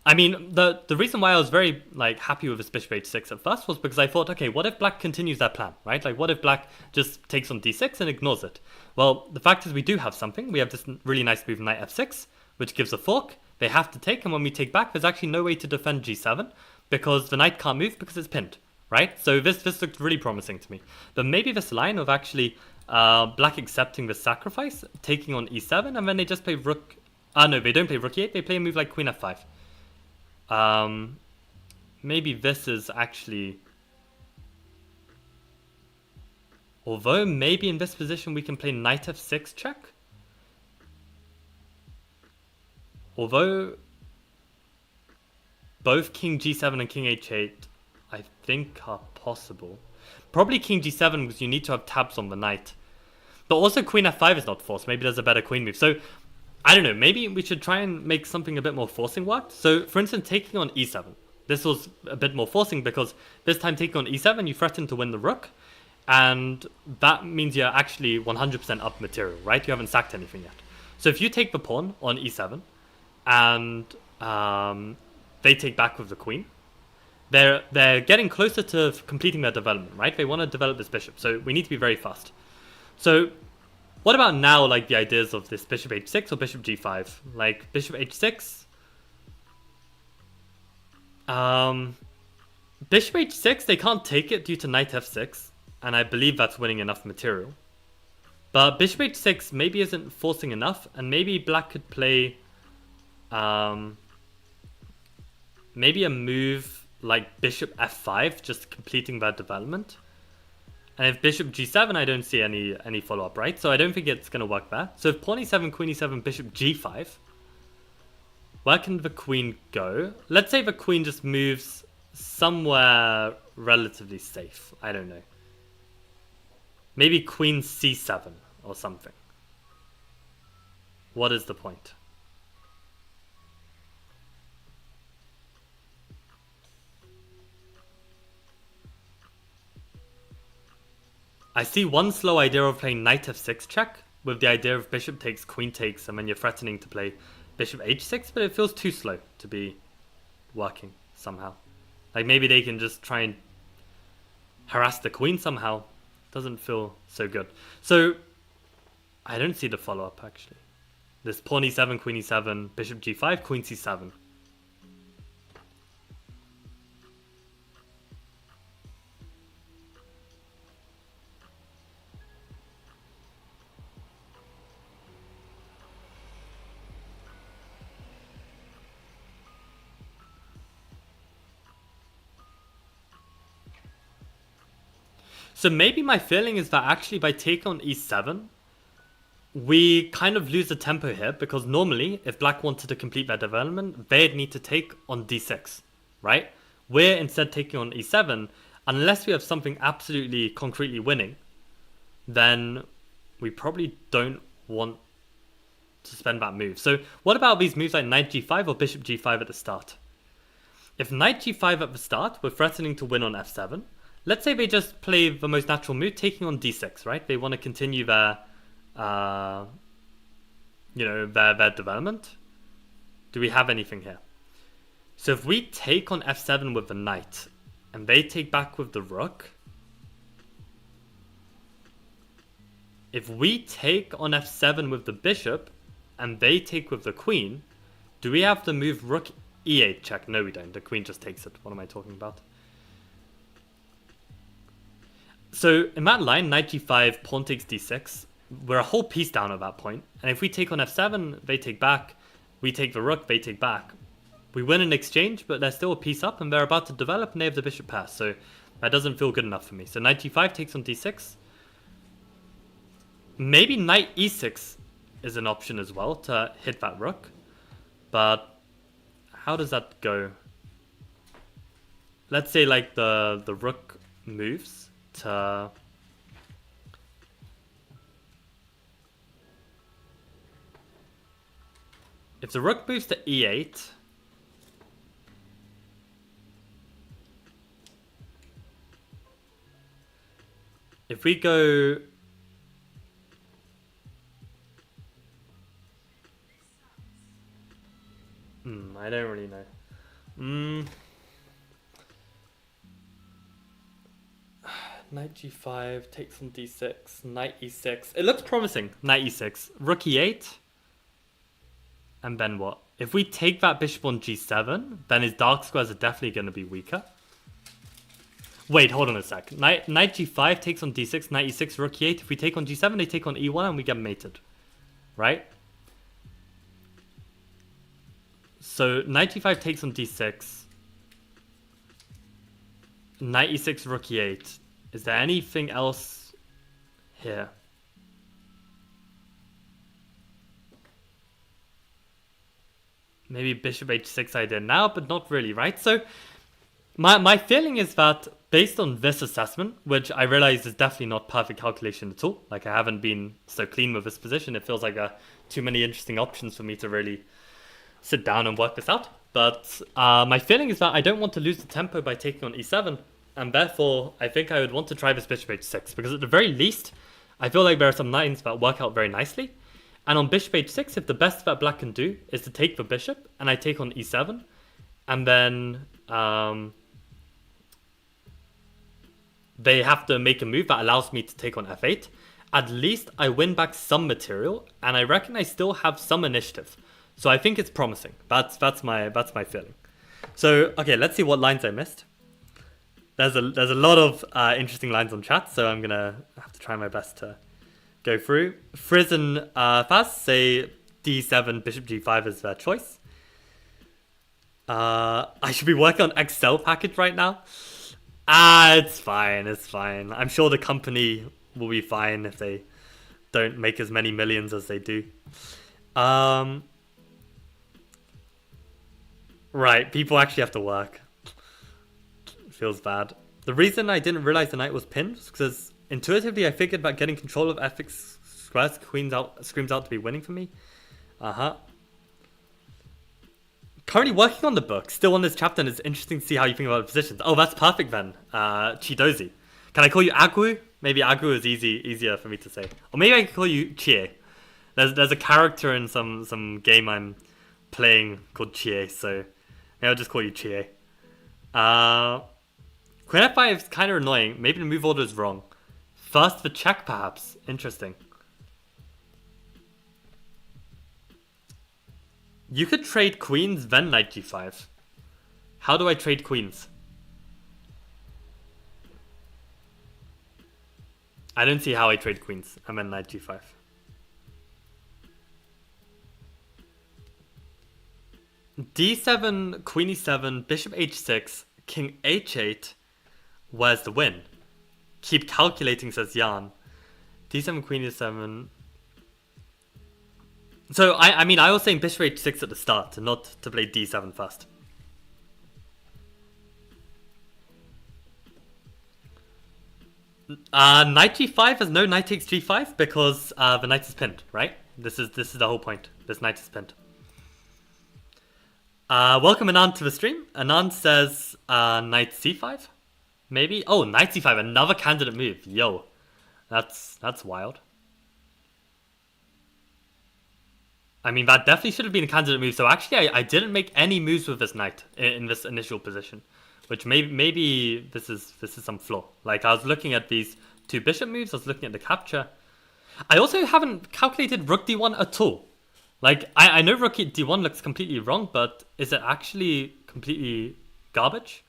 I mean, the reason why I was very like happy with this bishop h6 at first was because I thought, okay, what if black continues their plan, right? Like, what if black just takes on d6 and ignores it? Well, the fact is we do have something. We have this really nice move knight f6, which gives a fork. They have to take, and when we take back, there's actually no way to defend g7 because the knight can't move because it's pinned, right? So this looked really promising to me. But maybe this line of actually black accepting the sacrifice, taking on e7, and then they just play rook. No, they don't play rook e8. They play a move like queen f5. Maybe this is actually... Although maybe in this position we can play knight f6 check. Although both king g7 and king h8 I think are possible. Probably king g7 because you need to have tabs on the knight. But also queen f5 is not forced. Maybe there's a better queen move. So I don't know, maybe we should try and make something a bit more forcing work. So, for instance, taking on e7. This was a bit more forcing because this time taking on e7, you threaten to win the rook. And that means you're actually 100% up material, right? You haven't sacked anything yet. So if you take the pawn on e7 and they take back with the queen, they're getting closer to completing their development, right? They want to develop this bishop, so we need to be very fast. So what about now, like the ideas of this bishop h6 or bishop g5? Like bishop h6. Bishop h6, they can't take it due to knight f6, and I believe that's winning enough material. But bishop h6 maybe isn't forcing enough, and maybe black could play maybe a move like bishop f5, just completing that development. And if bishop g7, I don't see any follow-up, right? So I don't think it's going to work there. So if pawn e7, queen e7, bishop g5, where can the queen go? Let's say the queen just moves somewhere relatively safe. I don't know. Maybe queen c7 or something. What is the point? I see one slow idea of playing knight f6 check with the idea of bishop takes, queen takes, and then you're threatening to play bishop h6, but it feels too slow to be working somehow. Like maybe they can just try and harass the queen somehow. Doesn't feel so good. So I don't see the follow-up actually. This pawn e7, queen e7, bishop g5, queen c7. So maybe my feeling is that actually by taking on e7, we kind of lose the tempo here, because normally if black wanted to complete their development, they'd need to take on d6, right? We're instead taking on e7. Unless we have something absolutely concretely winning, then we probably don't want to spend that move. So what about these moves like knight g5 or bishop g5 at the start? If knight g5 at the start, we're threatening to win on f7. Let's say they just play the most natural move, taking on d6, right? They want to continue their, their development. Do we have anything here? So if we take on f7 with the knight, and they take back with the rook, if we take on f7 with the bishop, and they take with the queen, do we have to move rook e8 check? No, we don't. The queen just takes it. What am I talking about? So in that line, knight g5, pawn takes d6, we're a whole piece down at that point. And if we take on f7, they take back, we take the rook, they take back. We win in exchange, but they're still a piece up, and they're about to develop, and they have the bishop pass. So that doesn't feel good enough for me. So knight g5 takes on d6. Maybe knight e6 is an option as well to hit that rook. But how does that go? Let's say like the rook moves to... If the rook moves to e8, if we go... I don't really know. Knight g5 takes on d6. Knight e6. It looks promising. Knight e6. Rook e8. And then what? If we take that bishop on g7, then his dark squares are definitely going to be weaker. Wait, hold on a sec. Knight g5 takes on d6, knight e6, rook e8. If we take on g7, they take on e1 and we get mated. Right? So knight g5 takes on d6. Knight e6, rook e8. Is there anything else here? Maybe bishop h6 I did now, but not really, right? So my feeling is that based on this assessment, which I realize is definitely not perfect calculation at all, like I haven't been so clean with this position, it feels like too many interesting options for me to really sit down and work this out. But my feeling is that I don't want to lose the tempo by taking on e7, and therefore I think I would want to try this bishop h6, because at the very least, I feel like there are some lines that work out very nicely. And on bishop h6, if the best that black can do is to take the bishop, and I take on e7, and then they have to make a move that allows me to take on f8, at least I win back some material, and I reckon I still have some initiative. So I think it's promising. That's my feeling. So okay, let's see what lines I missed. There's a lot of interesting lines on chat, so I'm gonna have to try my best to go through. Frizz and Faz say d7, bishop g5 is their choice. I should be working on Excel package right now. It's fine, it's fine. I'm sure the company will be fine if they don't make as many millions as they do. Right, people actually have to work. Feels bad. The reason I didn't realize the knight was pinned was because intuitively I figured that getting control of f6 squares screams out to be winning for me. Currently working on the book, still on this chapter, and it's interesting to see how you think about the positions. Oh, that's perfect then. Chidozi. Can I call you Agu? Maybe Agu is easier for me to say. Or maybe I can call you Chie. There's a character in some game I'm playing called Chie, so maybe I'll just call you Chie. Queen f5 is kind of annoying. Maybe the move order is wrong. First the check, perhaps. Interesting. You could trade queens, then knight g5. How do I trade queens? I don't see how I trade queens and then knight g5. d7, queen e7, bishop h6, king h8. Where's the win? Keep calculating, says Jan. d7, queen e7. So, I mean, I was saying bishop h6 at the start, and not to play d7 first. Knight g5 has no knight takes g5 because the knight is pinned, right? This is the whole point. This knight is pinned. Welcome Anand to the stream. Anand says knight c5, maybe. Oh, knight c5, another candidate move. Yo, that's wild. I mean, that definitely should have been a candidate move. So actually, I didn't make any moves with this knight in this initial position, which maybe this is some flaw. Like I was looking at these two bishop moves. I was looking at the capture. I also haven't calculated rook d1 at all. Like I know rook d1 looks completely wrong, but is it actually completely garbage?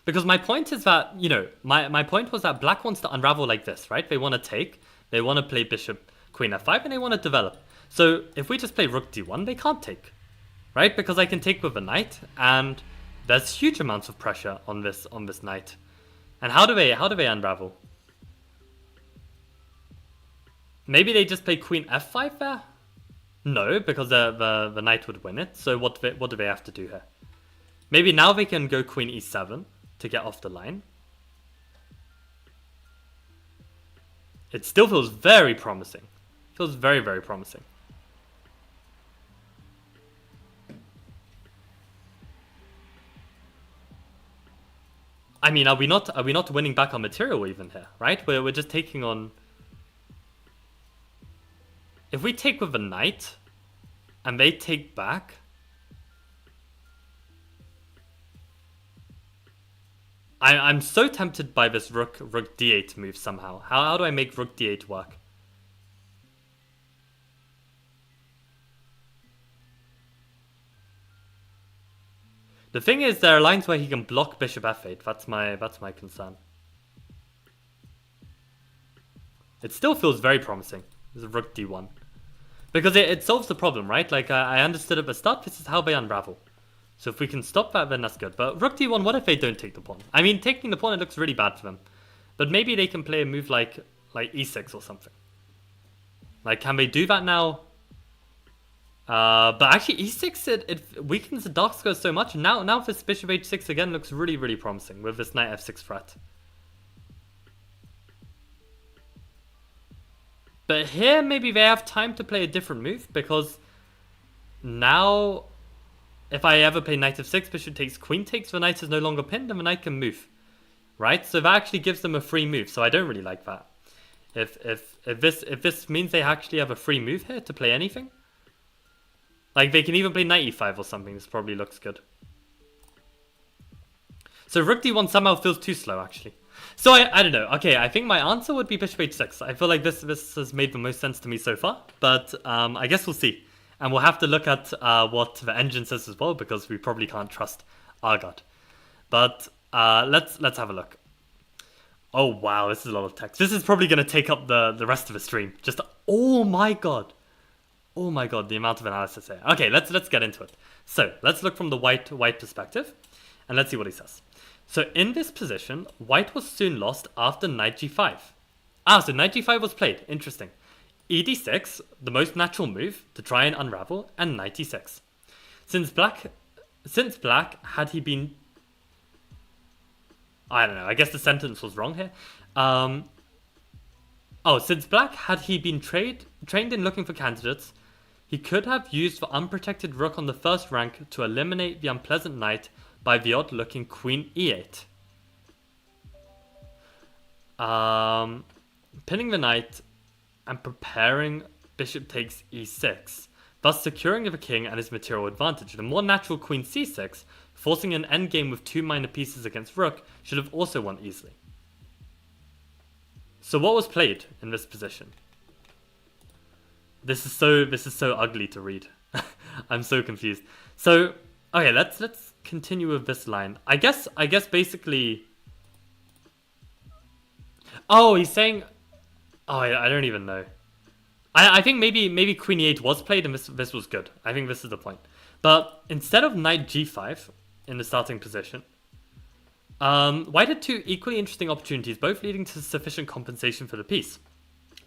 Because my point is that, you know, my point was that black wants to unravel like this, right? They want to take, they want to play bishop queen f5, and they want to develop. So if we just play rook d1, they can't take, right? Because I can take with a knight, and there's huge amounts of pressure on this knight. And how do they unravel? Maybe they just play queen f5 there? No, because the knight would win it. So what do they have to do here? Maybe now they can go queen e7 to get off the line. It still feels very promising. Feels very, very promising. I mean, are we not winning back our material even here, right? We're just taking on. If we take with a knight, and they take back, I'm so tempted by this rook d8 move somehow. How do I make rook d8 work? The thing is, there are lines where he can block bishop f8. That's my concern. It still feels very promising. This is rook d1. Because it solves the problem, right? Like, I understood at the start, this is how they unravel. So if we can stop that, then that's good. But rook d1, what if they don't take the pawn? I mean, taking the pawn, it looks really bad for them. But maybe they can play a move like e6 or something. Like, can they do that now? But actually, e6, it weakens the dark square so much. Now this bishop h6 again looks really, really promising with this knight f6 threat. But here, maybe they have time to play a different move, because now, if I ever play knight f6, bishop takes, queen takes, the knight is no longer pinned, and the knight can move. Right? So that actually gives them a free move, so I don't really like that. If this means they actually have a free move here to play anything, like they can even play knight e5 or something, this probably looks good. So rook d1 somehow feels too slow, actually. So I don't know. Okay, I think my answer would be bishop h6. I feel like this has made the most sense to me so far, but I guess we'll see. And we'll have to look at what the engine says as well, because we probably can't trust Argot. But let's have a look. Oh wow, this is a lot of text. This is probably going to take up the rest of the stream. Just, oh my god. Oh my god, the amount of analysis here. Okay, let's get into it. So let's look from the white perspective, and let's see what he says. So in this position, white was soon lost after knight g5. So knight g5 was played. Interesting. ed6, the most natural move to try and unravel, and knight e6. Since black had he been... I don't know, I guess the sentence was wrong here. Since black had he been trained in looking for candidates, he could have used the unprotected rook on the first rank to eliminate the unpleasant knight by the odd-looking queen e8. Pinning the knight and preparing bishop takes e6, thus securing the king and his material advantage. The more natural queen c6, forcing an endgame with two minor pieces against rook, should have also won easily. So what was played in this position? This is so ugly to read. I'm so confused. So okay, let's continue with this line. I guess basically. Oh, he's saying. Oh, I don't even know. I think maybe queen e8 was played and this was good. I think this is the point. But instead of knight g5 in the starting position, white had two equally interesting opportunities, both leading to sufficient compensation for the piece.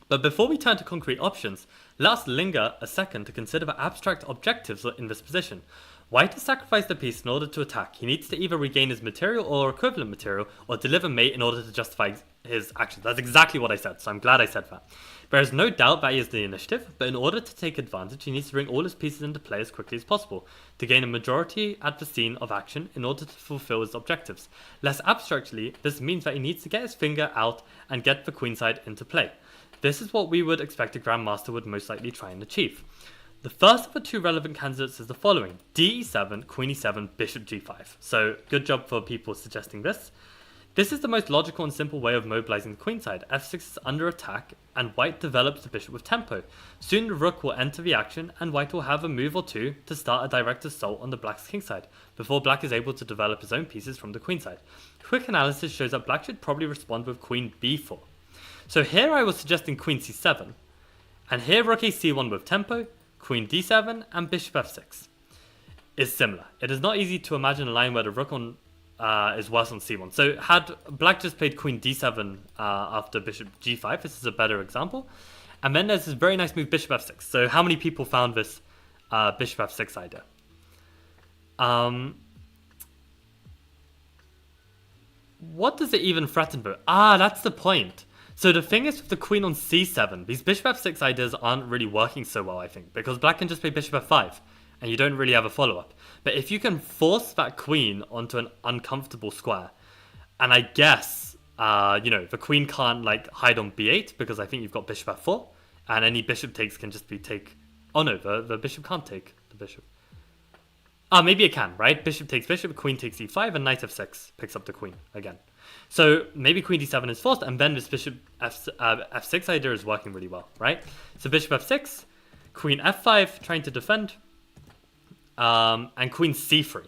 But before we turn to concrete options, let us linger a second to consider the abstract objectives in this position. White has sacrificed the piece in order to attack. He needs to either regain his material or equivalent material, or deliver mate in order to justify his actions. That's exactly what I said, so I'm glad I said that. There is no doubt that he has the initiative, but in order to take advantage, he needs to bring all his pieces into play as quickly as possible, to gain a majority at the scene of action in order to fulfill his objectives. Less abstractly, this means that he needs to get his finger out and get the queenside into play. This is what we would expect a grandmaster would most likely try and achieve. The first of the two relevant candidates is the following: d7, queen e7, bishop g5. So good job for people suggesting this. This is the most logical and simple way of mobilizing the queenside. f6 is under attack and white develops the bishop with tempo. Soon the rook will enter the action and white will have a move or two to start a direct assault on the black's kingside before black is able to develop his own pieces from the queenside. Quick analysis shows that black should probably respond with queen b4. So here I was suggesting queen c7, and here rook ac1 with tempo, queen d7, and bishop f6 is similar. It is not easy to imagine a line where the rook is worse on c1. So had black just played queen d7 after bishop g5, this is a better example. And then there's this very nice move, bishop f6. So how many people found this bishop f6 idea? What does it even threaten for? That's the point. So the thing is with the queen on c7, these bishop f6 ideas aren't really working so well, I think, because black can just play bishop f5, and you don't really have a follow-up. But if you can force that queen onto an uncomfortable square, and I guess, the queen can't hide on b8, because I think you've got bishop f4, and any bishop takes can just be take... Oh no, the bishop can't take the bishop. Maybe it can, right? Bishop takes bishop, queen takes e5, and knight f6 picks up the queen again. So maybe queen d7 is forced, and then this bishop f6 idea is working really well, right? So bishop f6, queen f5, trying to defend, and queen c3.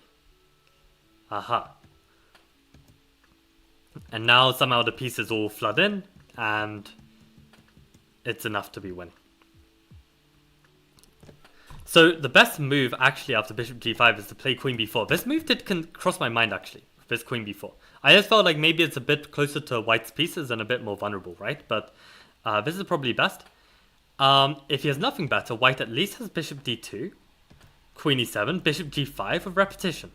Aha. And now somehow the pieces all flood in, and it's enough to be winning. So the best move actually after bishop g5 is to play queen b4. This move did cross my mind actually, this queen b4. I just felt like maybe it's a bit closer to white's pieces and a bit more vulnerable, right? But this is probably best. If he has nothing better, white at least has bishop d2, queen e7, bishop g5 with repetition.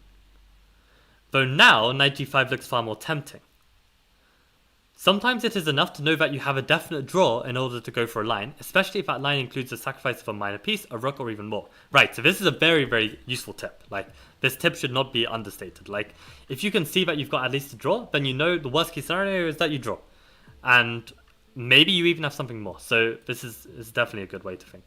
Though now, knight g5 looks far more tempting. Sometimes it is enough to know that you have a definite draw in order to go for a line, especially if that line includes the sacrifice of a minor piece, a rook, or even more. Right, so this is a very, very useful tip. Like, this tip should not be understated. Like, if you can see that you've got at least a draw, then you know the worst case scenario is that you draw. And maybe you even have something more. So this is definitely a good way to think.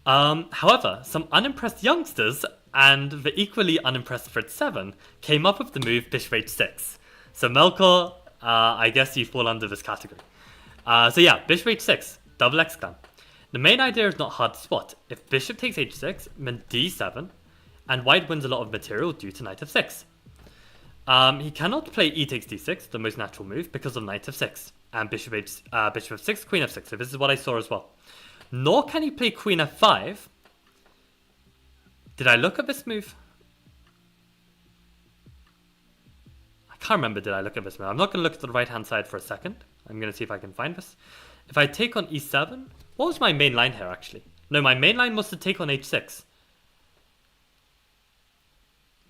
However, some unimpressed youngsters and the equally unimpressed Fritz 7 came up with the move bishop h6. So Melkor, I guess you fall under this category. So yeah, bishop h6, double exclam. The main idea is not hard to spot. If bishop takes h6, then d7, and white wins a lot of material due to knight f6. He cannot play e takes d6, the most natural move, because of knight f6, and bishop f6, queen f6, so this is what I saw as well. Nor can he play queen f5. Did I look at this move? I can't remember, did I look at this move? I'm not going to look at the right-hand side for a second. I'm going to see if I can find this. If I take on e7, what was my main line here, actually? No, my main line was to take on h6.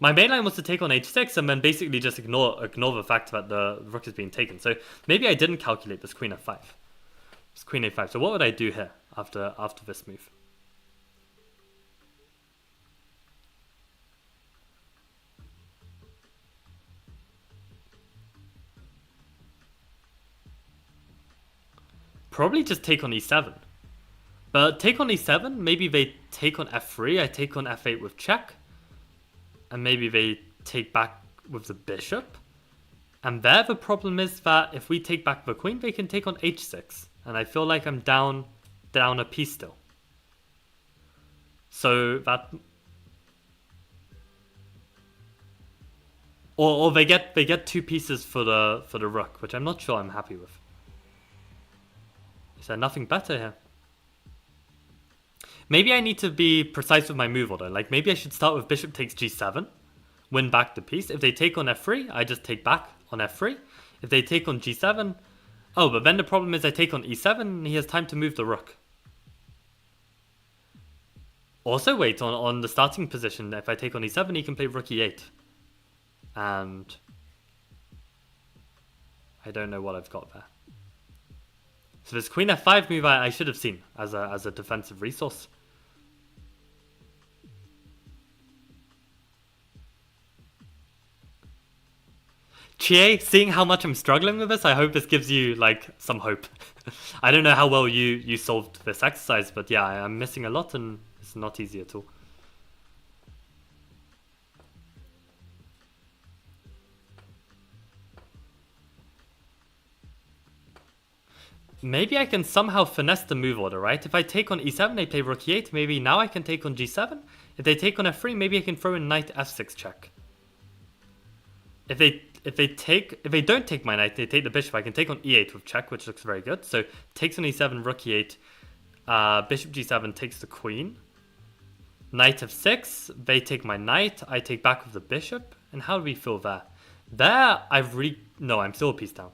My main line was to take on h6 and then basically just ignore the fact that the rook is being taken. So maybe I didn't calculate this queen f5. It's queen a5. So what would I do here after this move? Probably just take on e7. But take on e7, maybe they take on f3, I take on f8 with check. And maybe they take back with the bishop. And there the problem is that if we take back the queen, they can take on h6. And I feel like I'm down a piece still. So that... Or they get two pieces for the rook, which I'm not sure I'm happy with. Is there nothing better here? Maybe I need to be precise with my move order. Like maybe I should start with bishop takes g7, win back the piece. If they take on f3, I just take back on f3. If they take on g7, oh, but then the problem is I take on e7 and he has time to move the rook. Also, wait, on the starting position, if I take on e7, he can play rook e8. And I don't know what I've got there. So this queen f5 move I should have seen as a defensive resource. Chie, seeing how much I'm struggling with this, I hope this gives you like some hope. I don't know how well you solved this exercise, but yeah, I'm missing a lot and it's not easy at all. Maybe I can somehow finesse the move order, right? If I take on e7, they play rook e8, maybe now I can take on g7. If they take on f3, maybe I can throw in knight f6 check. If they don't take my knight, they take the bishop, I can take on e8 with check, which looks very good. So takes on e7, rook e8, bishop g7 takes the queen. Knight f6, they take my knight, I take back with the bishop. And how do we feel there? There, no, I'm still a piece down.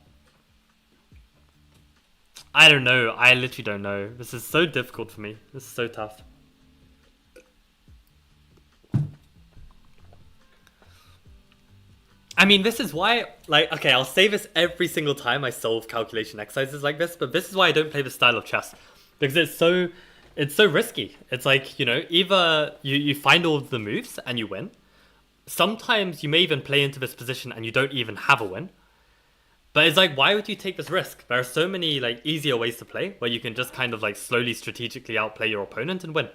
I don't know. I literally don't know. This is so difficult for me. This is so tough. I mean, this is why, like, okay, I'll say this every single time I solve calculation exercises like this, but this is why I don't play this style of chess. Because it's so risky. It's like, you know, either you find all of the moves and you win. Sometimes you may even play into this position and you don't even have a win. But it's like, why would you take this risk? There are so many like easier ways to play where you can just kind of like slowly strategically outplay your opponent and win.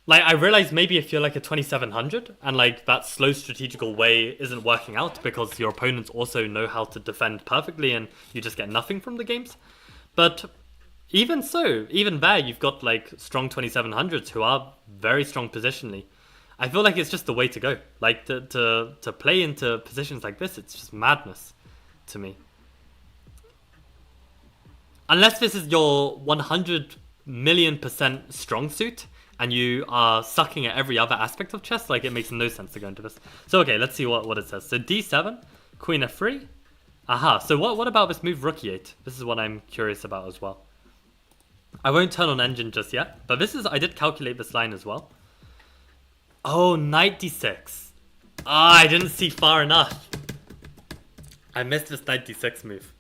Like, I realize maybe if you're like a 2700 and like that slow strategical way isn't working out because your opponents also know how to defend perfectly and you just get nothing from the games. But even so, even there, you've got like strong 2700s who are very strong positionally. I feel like it's just the way to go. Like to play into positions like this, it's just madness to me. Unless this is your 100,000,000% strong suit and you are sucking at every other aspect of chess, like it makes no sense to go into this. So okay, let's see what it says. So d7, queen f3. Aha, so what about this move rook e8? This is what I'm curious about as well. I won't turn on engine just yet, but this is, I did calculate this line as well. Oh, knight d6. Ah, I didn't see far enough. I missed this knight d6 move.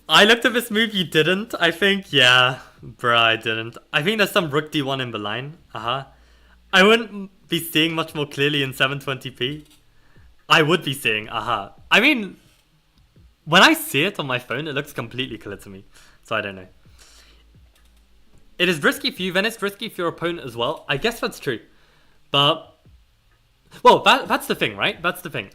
I looked at this move, you didn't, I think. Yeah, bruh, I didn't. I think there's some rook d1 in the line. I wouldn't be seeing much more clearly in 720p. I would be seeing, I mean, when I see it on my phone, it looks completely clear to me. So I don't know. It is risky for you, then it's risky for your opponent as well. I guess that's true. But, well, that's the thing, right? That's the thing.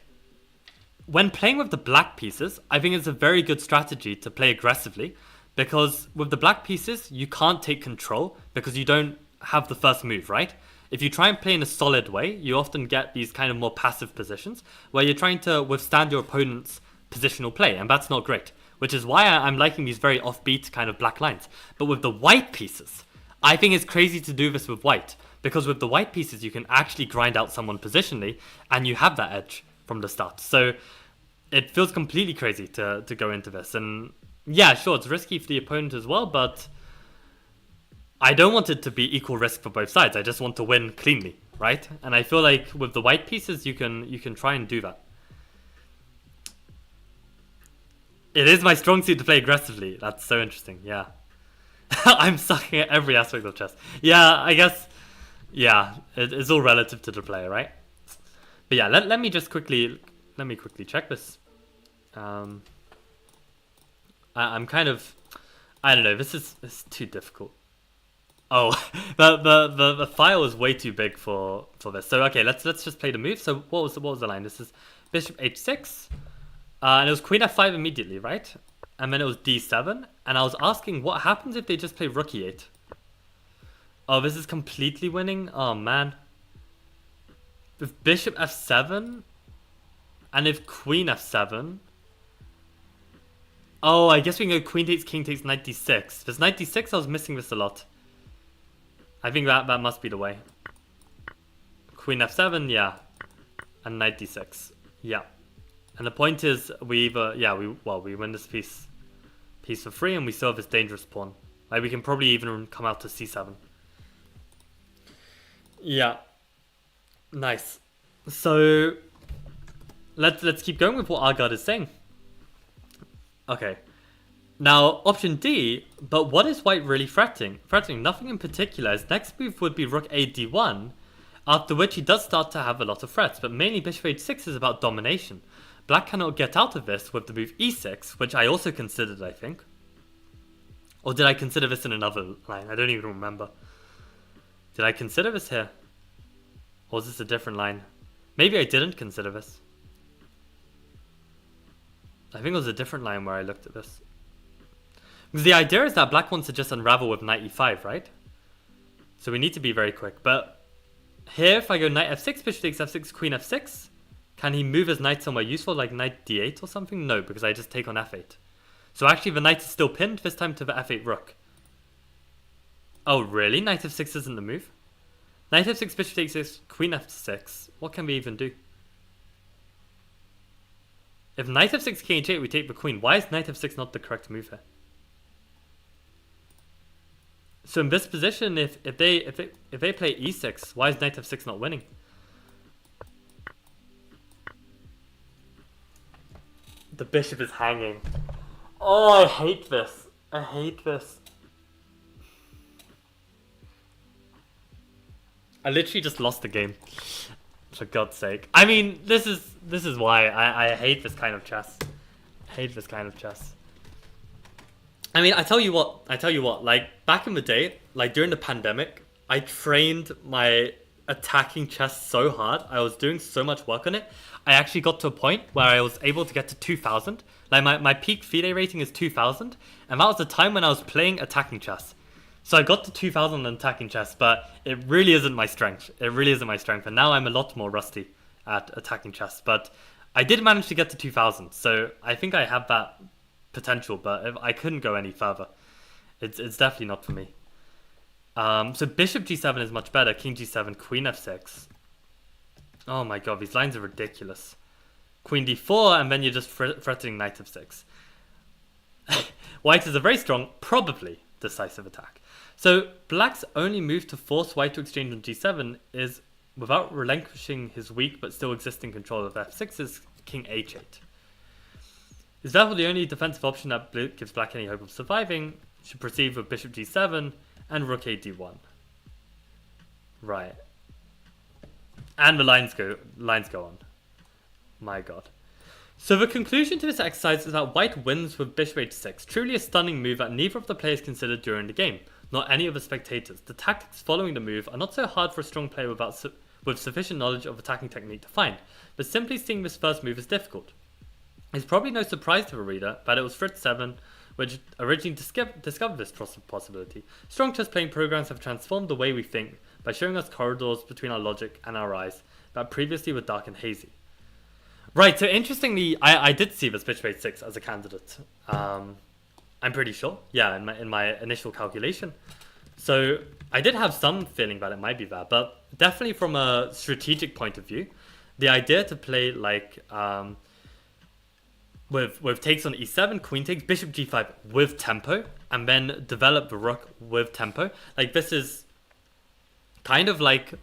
When playing with the black pieces, I think it's a very good strategy to play aggressively. Because with the black pieces, you can't take control because you don't have the first move, right? If you try and play in a solid way, you often get these kind of more passive positions where you're trying to withstand your opponent's positional play, and that's not great. Which is why I'm liking these very offbeat kind of black lines. But with the white pieces, I think it's crazy to do this with white. Because with the white pieces, you can actually grind out someone positionally, and you have that edge from the start. So it feels completely crazy to go into this. And yeah, sure, it's risky for the opponent as well, but I don't want it to be equal risk for both sides. I just want to win cleanly, right? And I feel like with the white pieces, you can try and do that. It is my strong suit to play aggressively. That's so interesting, yeah. I'm sucking at every aspect of chess. Yeah, I guess, yeah, it's all relative to the player, right? But yeah, let me quickly check this. I'm kind of, I don't know, this is too difficult. Oh, the file is way too big for this. So okay, let's just play the move. So what was the line? This is bishop h6. And it was queen f5 immediately, right? And then it was d7. And I was asking, what happens if they just play rook e8? Oh, this is completely winning? Oh, man. If bishop f7, and if queen f7... Oh, I guess we can go queen takes, king takes, knight d6. This knight d6, I was missing this a lot. I think that must be the way. Queen f7, yeah. And knight d6, yeah. And the point is, we win this piece for free, and we still have this dangerous pawn. Like, we can probably even come out to c7. Yeah. Nice. So, let's keep going with what Agard is saying. Okay. Now, option D, but what is white really threatening? Threatening nothing in particular. His next move would be rook a d1, after which he does start to have a lot of threats, but mainly bishop h6 is about domination. Black cannot get out of this with the move e6, which I also considered, I think. Or did I consider this in another line? I don't even remember. Did I consider this here? Or was this a different line? Maybe I didn't consider this. I think it was a different line where I looked at this. Because the idea is that black wants to just unravel with knight e5, right? So we need to be very quick. But here, if I go knight f6, bishop takes f6, queen f6, can he move his knight somewhere useful, like knight d8 or something? No, because I just take on f8. So actually the knight is still pinned, this time to the f8 rook. Oh, really? Knight f6 isn't the move? Knight f6, bishop takes 6, queen f6. What can we even do? If knight f6, king h8, we take the queen. Why is knight f6 not the correct move here? So in this position, if they play e6, why is knight f6 not winning? The bishop is hanging. Oh, I hate this. I hate this. I literally just lost the game. For God's sake. I mean, this is why I hate this kind of chess. I hate this kind of chess. I mean, I tell you what, like back in the day, like during the pandemic, I trained my attacking chess so hard. I was doing so much work on it. I actually got to a point where I was able to get to 2000. Like my peak FIDE rating is 2000, and that was the time when I was playing attacking chess. So I got to 2000 in attacking chess, but it really isn't my strength. It really isn't my strength, and now I'm a lot more rusty at attacking chess. But I did manage to get to 2000, so I think I have that potential, but if I couldn't go any further. It's definitely not for me. So bishop g7 is much better. King g7, queen f6. Oh my god, these lines are ridiculous. Queen d4, and then you're just threatening knight f6. White is a very strong, probably decisive attack. So black's only move to force white to exchange on g7 is, without relinquishing his weak but still existing control of f6, is king h8. Is therefore the only defensive option that gives black any hope of surviving. Should proceed with bishop g7 and rook a d1. Right. And the lines go on. My god. So the conclusion to this exercise is that white wins with bishop h6, truly a stunning move that neither of the players considered during the game, nor any of the spectators. The tactics following the move are not so hard for a strong player with sufficient knowledge of attacking technique to find, but simply seeing this first move is difficult. It's probably no surprise to the reader that it was Fritz Seven which originally discovered this possibility. Strong chess playing programs have transformed the way we think by showing us corridors between our logic and our eyes that previously were dark and hazy. Right, so interestingly, I did see this bishop h6 as a candidate. I'm pretty sure, yeah, in my initial calculation. So I did have some feeling that it might be that, but definitely from a strategic point of view, the idea to play like with takes on e7, queen takes, bishop g5 with tempo, and then develop the rook with tempo. Like this is kind of like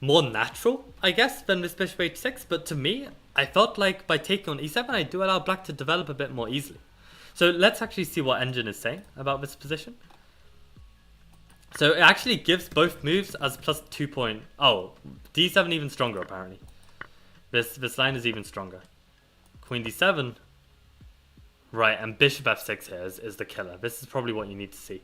more natural, I guess, than this bishop h6. But to me, I felt like by taking on e7, I do allow black to develop a bit more easily. So let's actually see what Engine is saying about this position. So it actually gives both moves as plus 2 point. Oh, d7 even stronger apparently. This line is even stronger. Queen d7. Right, and bishop f6 here is the killer. This is probably what you need to see.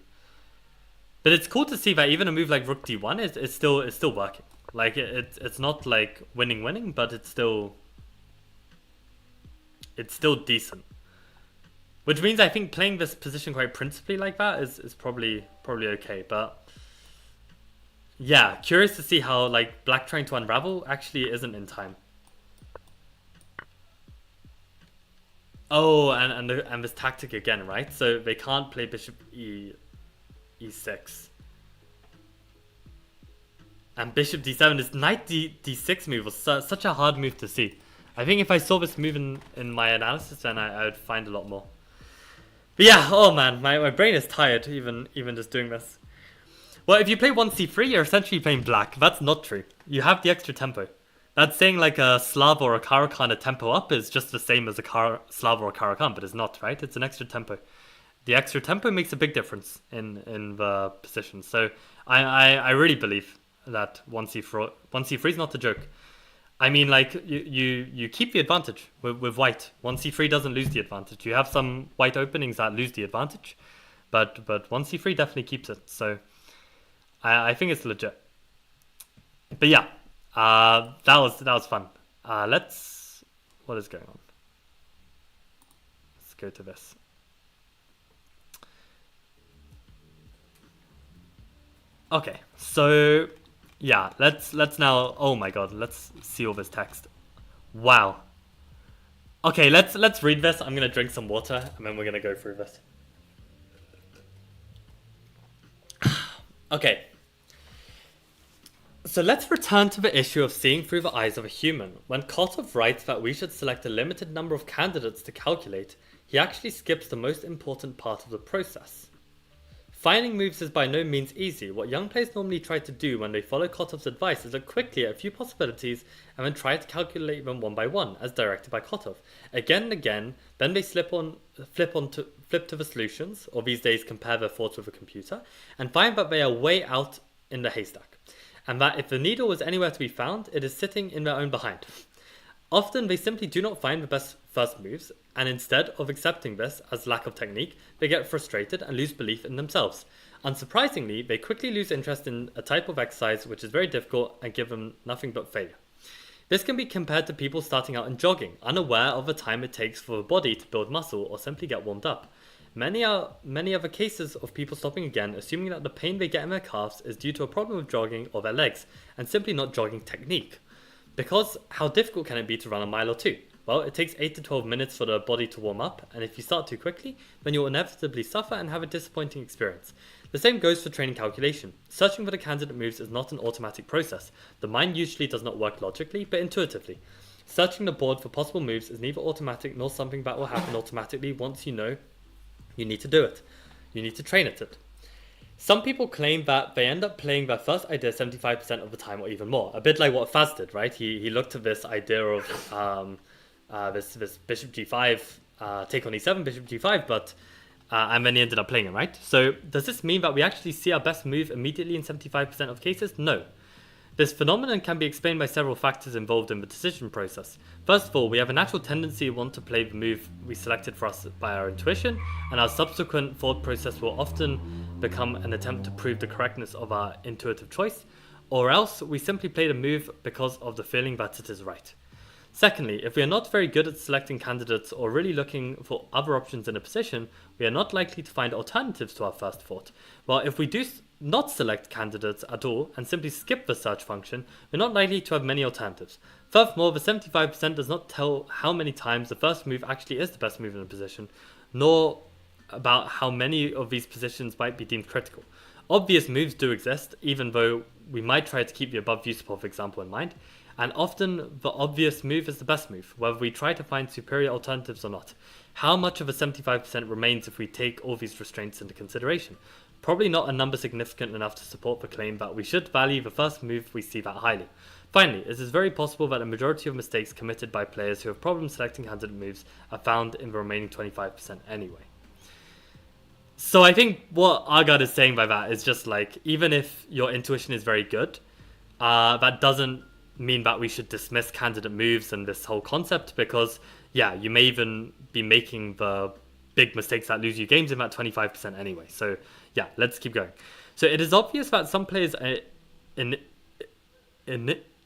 But it's cool to see that even a move like rook d1 is still working. Like it's not like winning, but it's still decent. Which means I think playing this position quite principally like that is probably okay. But yeah, curious to see how like black trying to unravel actually isn't in time. Oh, and this tactic again, right? So they can't play bishop e6. And bishop d7, this knight d6 move was such a hard move to see. I think if I saw this move in my analysis, then I would find a lot more. But yeah, oh man, my brain is tired even just doing this. Well, if you play 1c3, you're essentially playing black. That's not true. You have the extra tempo. That's saying like a Slav or a Caro-Kann a tempo up is just the same as a Slav or a Caro-Kann, but it's not, right? It's an extra tempo. The extra tempo makes a big difference in the position. So I really believe that 1c3 is not a joke. I mean, like you keep the advantage with white. 1c3 doesn't lose the advantage. You have some white openings that lose the advantage, but 1c3 definitely keeps it. So I think it's legit. But yeah, that was fun. What is going on? Let's go to this. Okay, so yeah, let's now. Oh my god, let's see all this text. Wow. Okay, let's read this. I'm gonna drink some water and then we're gonna go through this. Okay. So let's return to the issue of seeing through the eyes of a human. When Kotov writes that we should select a limited number of candidates to calculate, he actually skips the most important part of the process. Finding moves is by no means easy. What young players normally try to do when they follow Kotov's advice is look quickly at a few possibilities and then try to calculate them one by one, as directed by Kotov. Again and again, then they flip to the solutions, or these days compare their thoughts with a computer, and find that they are way out in the haystack. And that if the needle was anywhere to be found, it is sitting in their own behind. Often they simply do not find the best first moves, and instead of accepting this as lack of technique, they get frustrated and lose belief in themselves. Unsurprisingly, they quickly lose interest in a type of exercise which is very difficult and give them nothing but failure. This can be compared to people starting out in jogging, unaware of the time it takes for the body to build muscle or simply get warmed up. Many other cases of people stopping again, assuming that the pain they get in their calves is due to a problem with jogging or their legs, and simply not jogging technique. Because how difficult can it be to run a mile or two? Well, it takes 8 to 12 minutes for the body to warm up, and if you start too quickly, then you'll inevitably suffer and have a disappointing experience. The same goes for training calculation. Searching for the candidate moves is not an automatic process. The mind usually does not work logically, but intuitively. Searching the board for possible moves is neither automatic nor something that will happen automatically once you know you need to do it. You need to train at it. Some people claim that they end up playing their first idea 75% of the time or even more. A bit like what Faz did, right? He looked at this idea of this bishop g5, take on e7, bishop g5, and then he ended up playing it, right? So does this mean that we actually see our best move immediately in 75% of cases? No. This phenomenon can be explained by several factors involved in the decision process. First of all, we have a natural tendency to want to play the move we selected for us by our intuition, and our subsequent thought process will often become an attempt to prove the correctness of our intuitive choice, or else we simply play the move because of the feeling that it is right. Secondly, if we are not very good at selecting candidates or really looking for other options in a position, we are not likely to find alternatives to our first thought. While if we do not select candidates at all and simply skip the search function, we're not likely to have many alternatives. Furthermore, the 75% does not tell how many times the first move actually is the best move in a position, nor about how many of these positions might be deemed critical. Obvious moves do exist, even though we might try to keep the above view support, for example, in mind. And often the obvious move is the best move, whether we try to find superior alternatives or not. How much of a 75% remains if we take all these restraints into consideration? Probably not a number significant enough to support the claim that we should value the first move we see that highly. Finally, it is very possible that a majority of mistakes committed by players who have problems selecting candidate moves are found in the remaining 25% anyway. So I think what Agard is saying by that is just like, even if your intuition is very good, that doesn't mean that we should dismiss candidate moves and this whole concept, because yeah, you may even be making the big mistakes that lose you games in that 25% anyway. So yeah, let's keep going. So it is obvious that some players are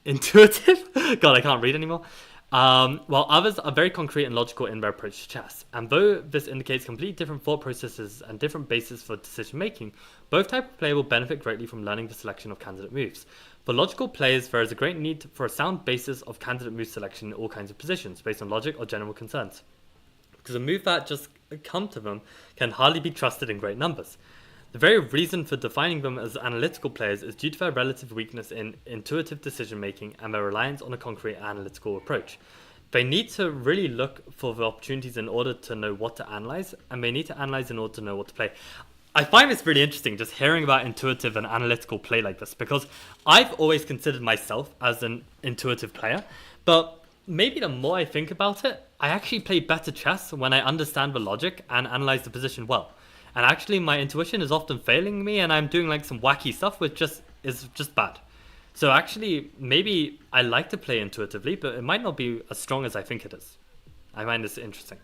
intuitive, God, I can't read anymore, while others are very concrete and logical in their approach to chess. And though this indicates completely different thought processes and different bases for decision making, both types of player will benefit greatly from learning the selection of candidate moves. For logical players, there is a great need for a sound basis of candidate move selection in all kinds of positions, based on logic or general concerns. Because a move that just come to them can hardly be trusted in great numbers. The very reason for defining them as analytical players is due to their relative weakness in intuitive decision making and their reliance on a concrete analytical approach. They need to really look for the opportunities in order to know what to analyze, and they need to analyze in order to know what to play. I find this really interesting, just hearing about intuitive and analytical play like this, because I've always considered myself as an intuitive player, but maybe the more I think about it, I actually play better chess when I understand the logic and analyze the position well. And actually my intuition is often failing me and I'm doing like some wacky stuff which is just bad. So actually, maybe I like to play intuitively, but it might not be as strong as I think it is. I find this interesting.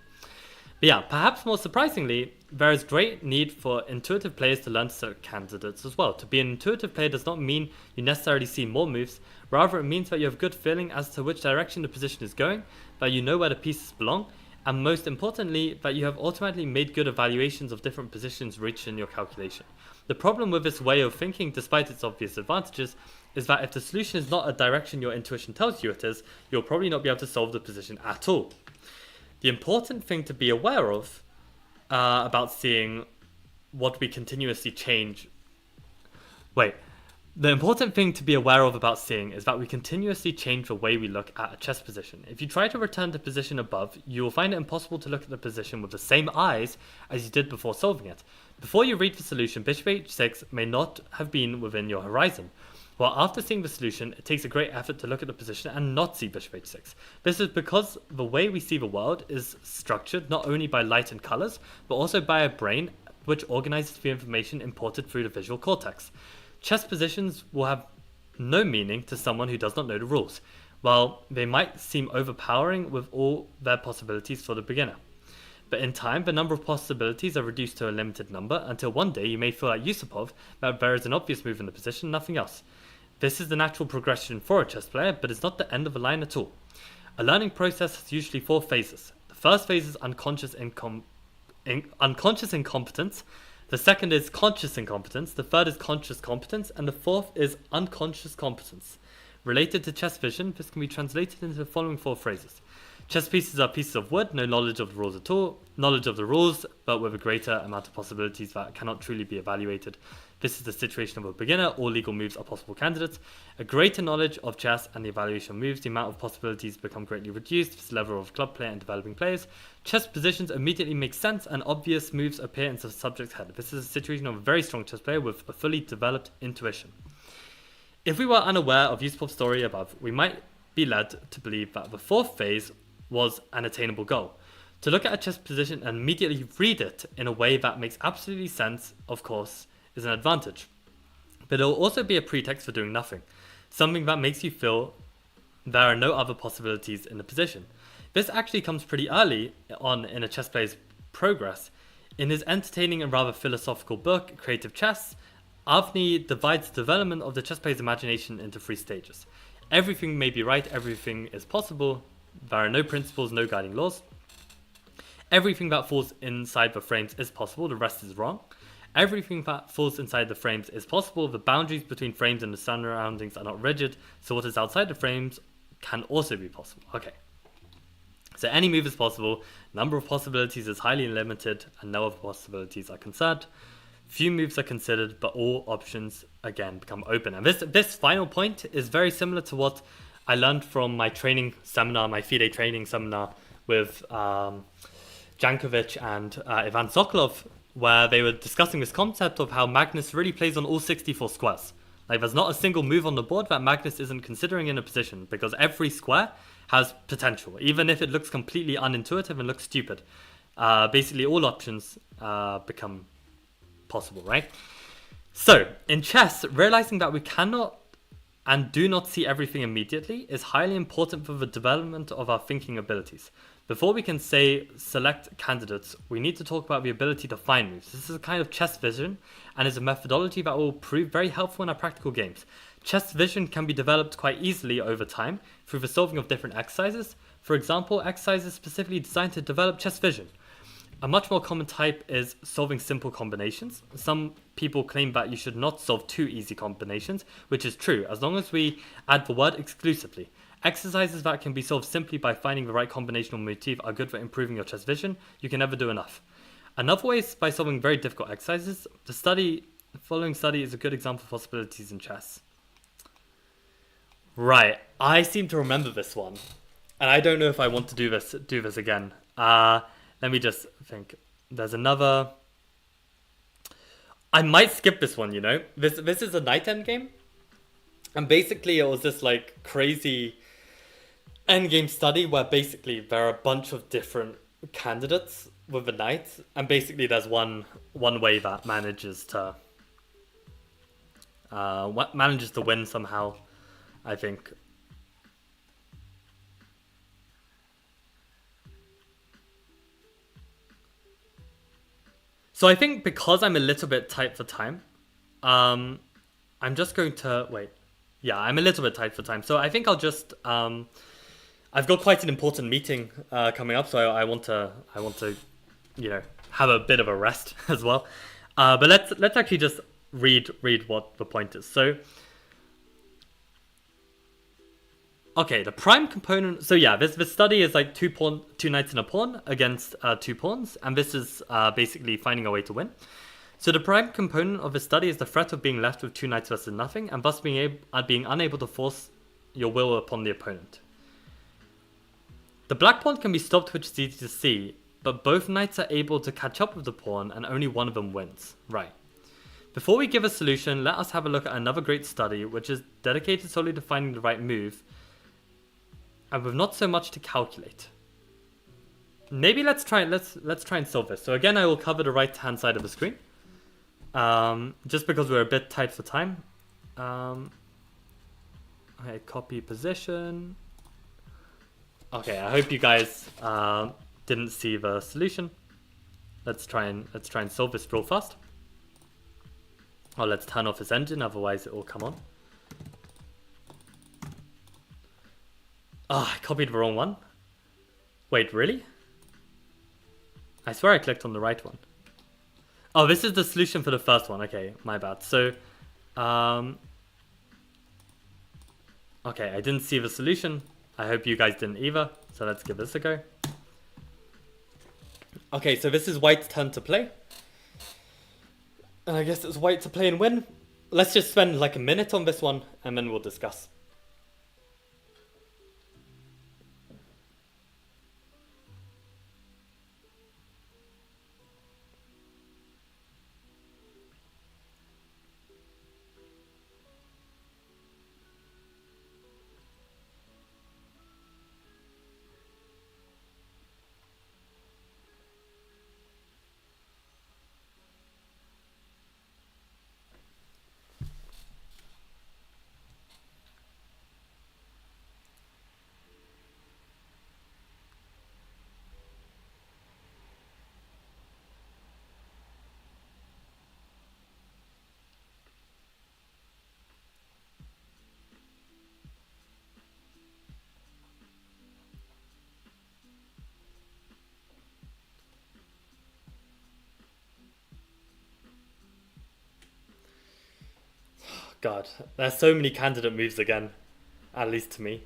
But yeah, perhaps more surprisingly, there is great need for intuitive players to learn to select candidates as well. To be an intuitive player does not mean you necessarily see more moves, rather it means that you have a good feeling as to which direction the position is going, that you know where the pieces belong, and most importantly, that you have ultimately made good evaluations of different positions reached in your calculation. The problem with this way of thinking, despite its obvious advantages, is that if the solution is not a direction your intuition tells you it is, you'll probably not be able to solve the position at all. The important thing to be aware of about seeing what we continuously change... The important thing to be aware of about seeing is that we continuously change the way we look at a chess position. If you try to return to position above, you will find it impossible to look at the position with the same eyes as you did before solving it. Before you reach the solution, bishop h6 may not have been within your horizon. While after seeing the solution, it takes a great effort to look at the position and not see bishop h6. This is because the way we see the world is structured not only by light and colors, but also by a brain which organizes the information imported through the visual cortex. Chess positions will have no meaning to someone who does not know the rules. while they might seem overpowering with all their possibilities for the beginner. But in time, the number of possibilities are reduced to a limited number until one day you may feel like Yusupov that there is an obvious move in the position, nothing else. This is the natural progression for a chess player, but it's not the end of the line at all. A learning process has usually 4 phases. The first phase is unconscious incompetence. The second is conscious incompetence. The third is conscious competence. And the fourth is unconscious competence. Related to chess vision, this can be translated into the following 4 phrases. Chess pieces are pieces of wood, no knowledge of the rules at all. Knowledge of the rules, but with a greater amount of possibilities that cannot truly be evaluated. This is the situation of a beginner. All legal moves are possible candidates. A greater knowledge of chess and the evaluation of moves, the amount of possibilities become greatly reduced. This level of club play and developing players. Chess positions immediately make sense and obvious moves appear into the subject's head. This is a situation of a very strong chess player with a fully developed intuition. If we were unaware of Yusupov's story above, we might be led to believe that the 4th phase was an attainable goal. To look at a chess position and immediately read it in a way that makes absolutely sense, of course, is an advantage. But it will also be a pretext for doing nothing, something that makes you feel there are no other possibilities in the position. This actually comes pretty early on in a chess player's progress. In his entertaining and rather philosophical book, Creative Chess, Avni divides the development of the chess player's imagination into 3 stages. Everything may be right, everything is possible, there are no principles, no guiding laws. Everything that falls inside the frames is possible, the rest is wrong. Everything that falls inside the frames is possible, the boundaries between frames and the surroundings are not rigid, so what is outside the frames can also be possible. Okay. So any move is possible, number of possibilities is highly limited, and no other possibilities are concerned. Few moves are considered, but all options again become open. And this final point is very similar to what I learned from my training seminar, my FIDE training seminar with Jankovic and Ivan Sokolov, where they were discussing this concept of how Magnus really plays on all 64 squares. Like, there's not a single move on the board that Magnus isn't considering in a position, because every square has potential, even if it looks completely unintuitive and looks stupid. Basically, all options become possible, right? So, in chess, realizing that we cannot and do not see everything immediately is highly important for the development of our thinking abilities. Before we can say select candidates, we need to talk about the ability to find moves. This is a kind of chess vision and is a methodology that will prove very helpful in our practical games. Chess vision can be developed quite easily over time through the solving of different exercises. For example, exercises specifically designed to develop chess vision. A much more common type is solving simple combinations. Some people claim that you should not solve 2 easy combinations, which is true, as long as we add the word exclusively. Exercises that can be solved simply by finding the right combinational motif are good for improving your chess vision. You can never do enough. Another way is by solving very difficult exercises. The following study is a good example of possibilities in chess. Right, I seem to remember this one, and I don't know if I want to do this again. Let me just think. There's another. I might skip this one, you know. This is a knight endgame. And basically it was this like crazy endgame study where basically there are a bunch of different candidates with the knight. And basically there's one way that manages to win somehow, I think. So I think because I'm a little bit tight for time, I'm just going to wait. Yeah, I'm a little bit tight for time, so I think I'll just. I've got quite an important meeting coming up, so I want to, have a bit of a rest as well. But let's actually just read what the point is. So, okay, the prime component. So yeah, this study is like two knights and a pawn against 2 pawns, and this is basically finding a way to win. So the prime component of the study is the threat of being left with 2 knights versus nothing, and thus being unable to force your will upon the opponent. The black pawn can be stopped, which is easy to see, but both knights are able to catch up with the pawn, and only one of them wins. Right. Before we give a solution, let us have a look at another great study, which is dedicated solely to finding the right move, and with not so much to calculate. Maybe let's try and solve this. So again, I will cover the right hand side of the screen, just because we're a bit tight for time. Okay, copy position. Okay, I hope you guys didn't see the solution. Let's try and solve this real fast. Oh, let's turn off this engine, otherwise it will come on. Oh, I copied the wrong one. Wait, really? I swear I clicked on the right one. Oh, this is the solution for the first one. Okay, my bad. So, okay, I didn't see the solution. I hope you guys didn't either. So let's give this a go. Okay, so this is white's turn to play. And I guess it's white to play and win. Let's just spend like a minute on this one and then we'll discuss. God, there's so many candidate moves again. At least to me.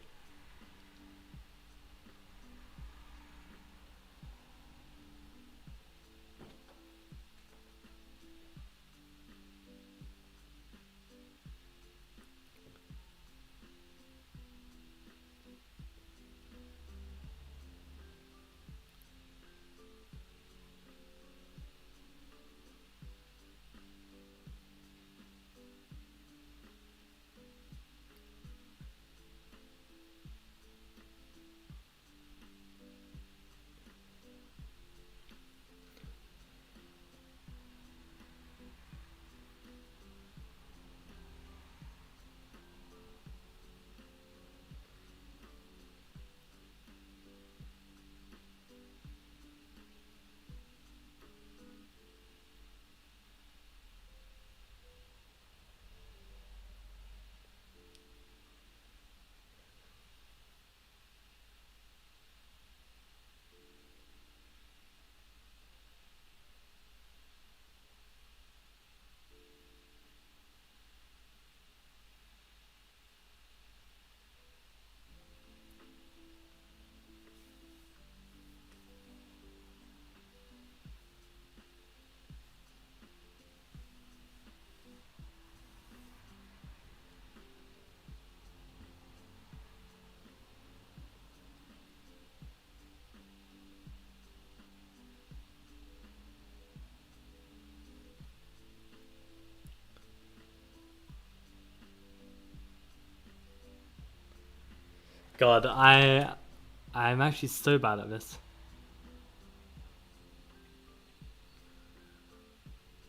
God, I'm actually so bad at this.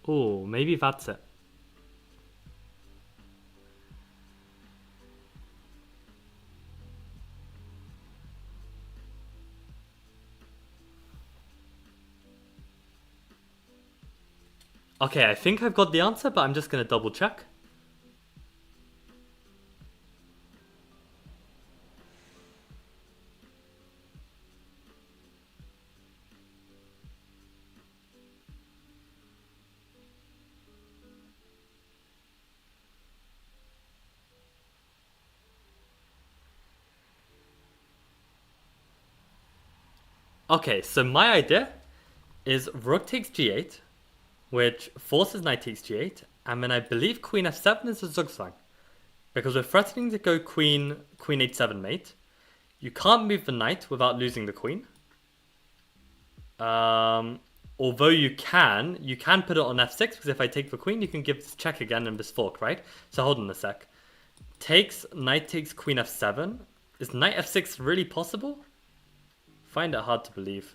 Oh, maybe that's it. Okay, I think I've got the answer, but I'm just gonna double check. Okay, so my idea is rook takes g8, which forces knight takes g8, and then I believe queen f7 is a zugzwang. Because we're threatening to go queen h7 mate. You can't move the knight without losing the queen. Although you can put it on f6, because if I take the queen, you can give this check again and this fork, right? So hold on a sec. Knight takes queen f7. Is knight f6 really possible? Find it hard to believe.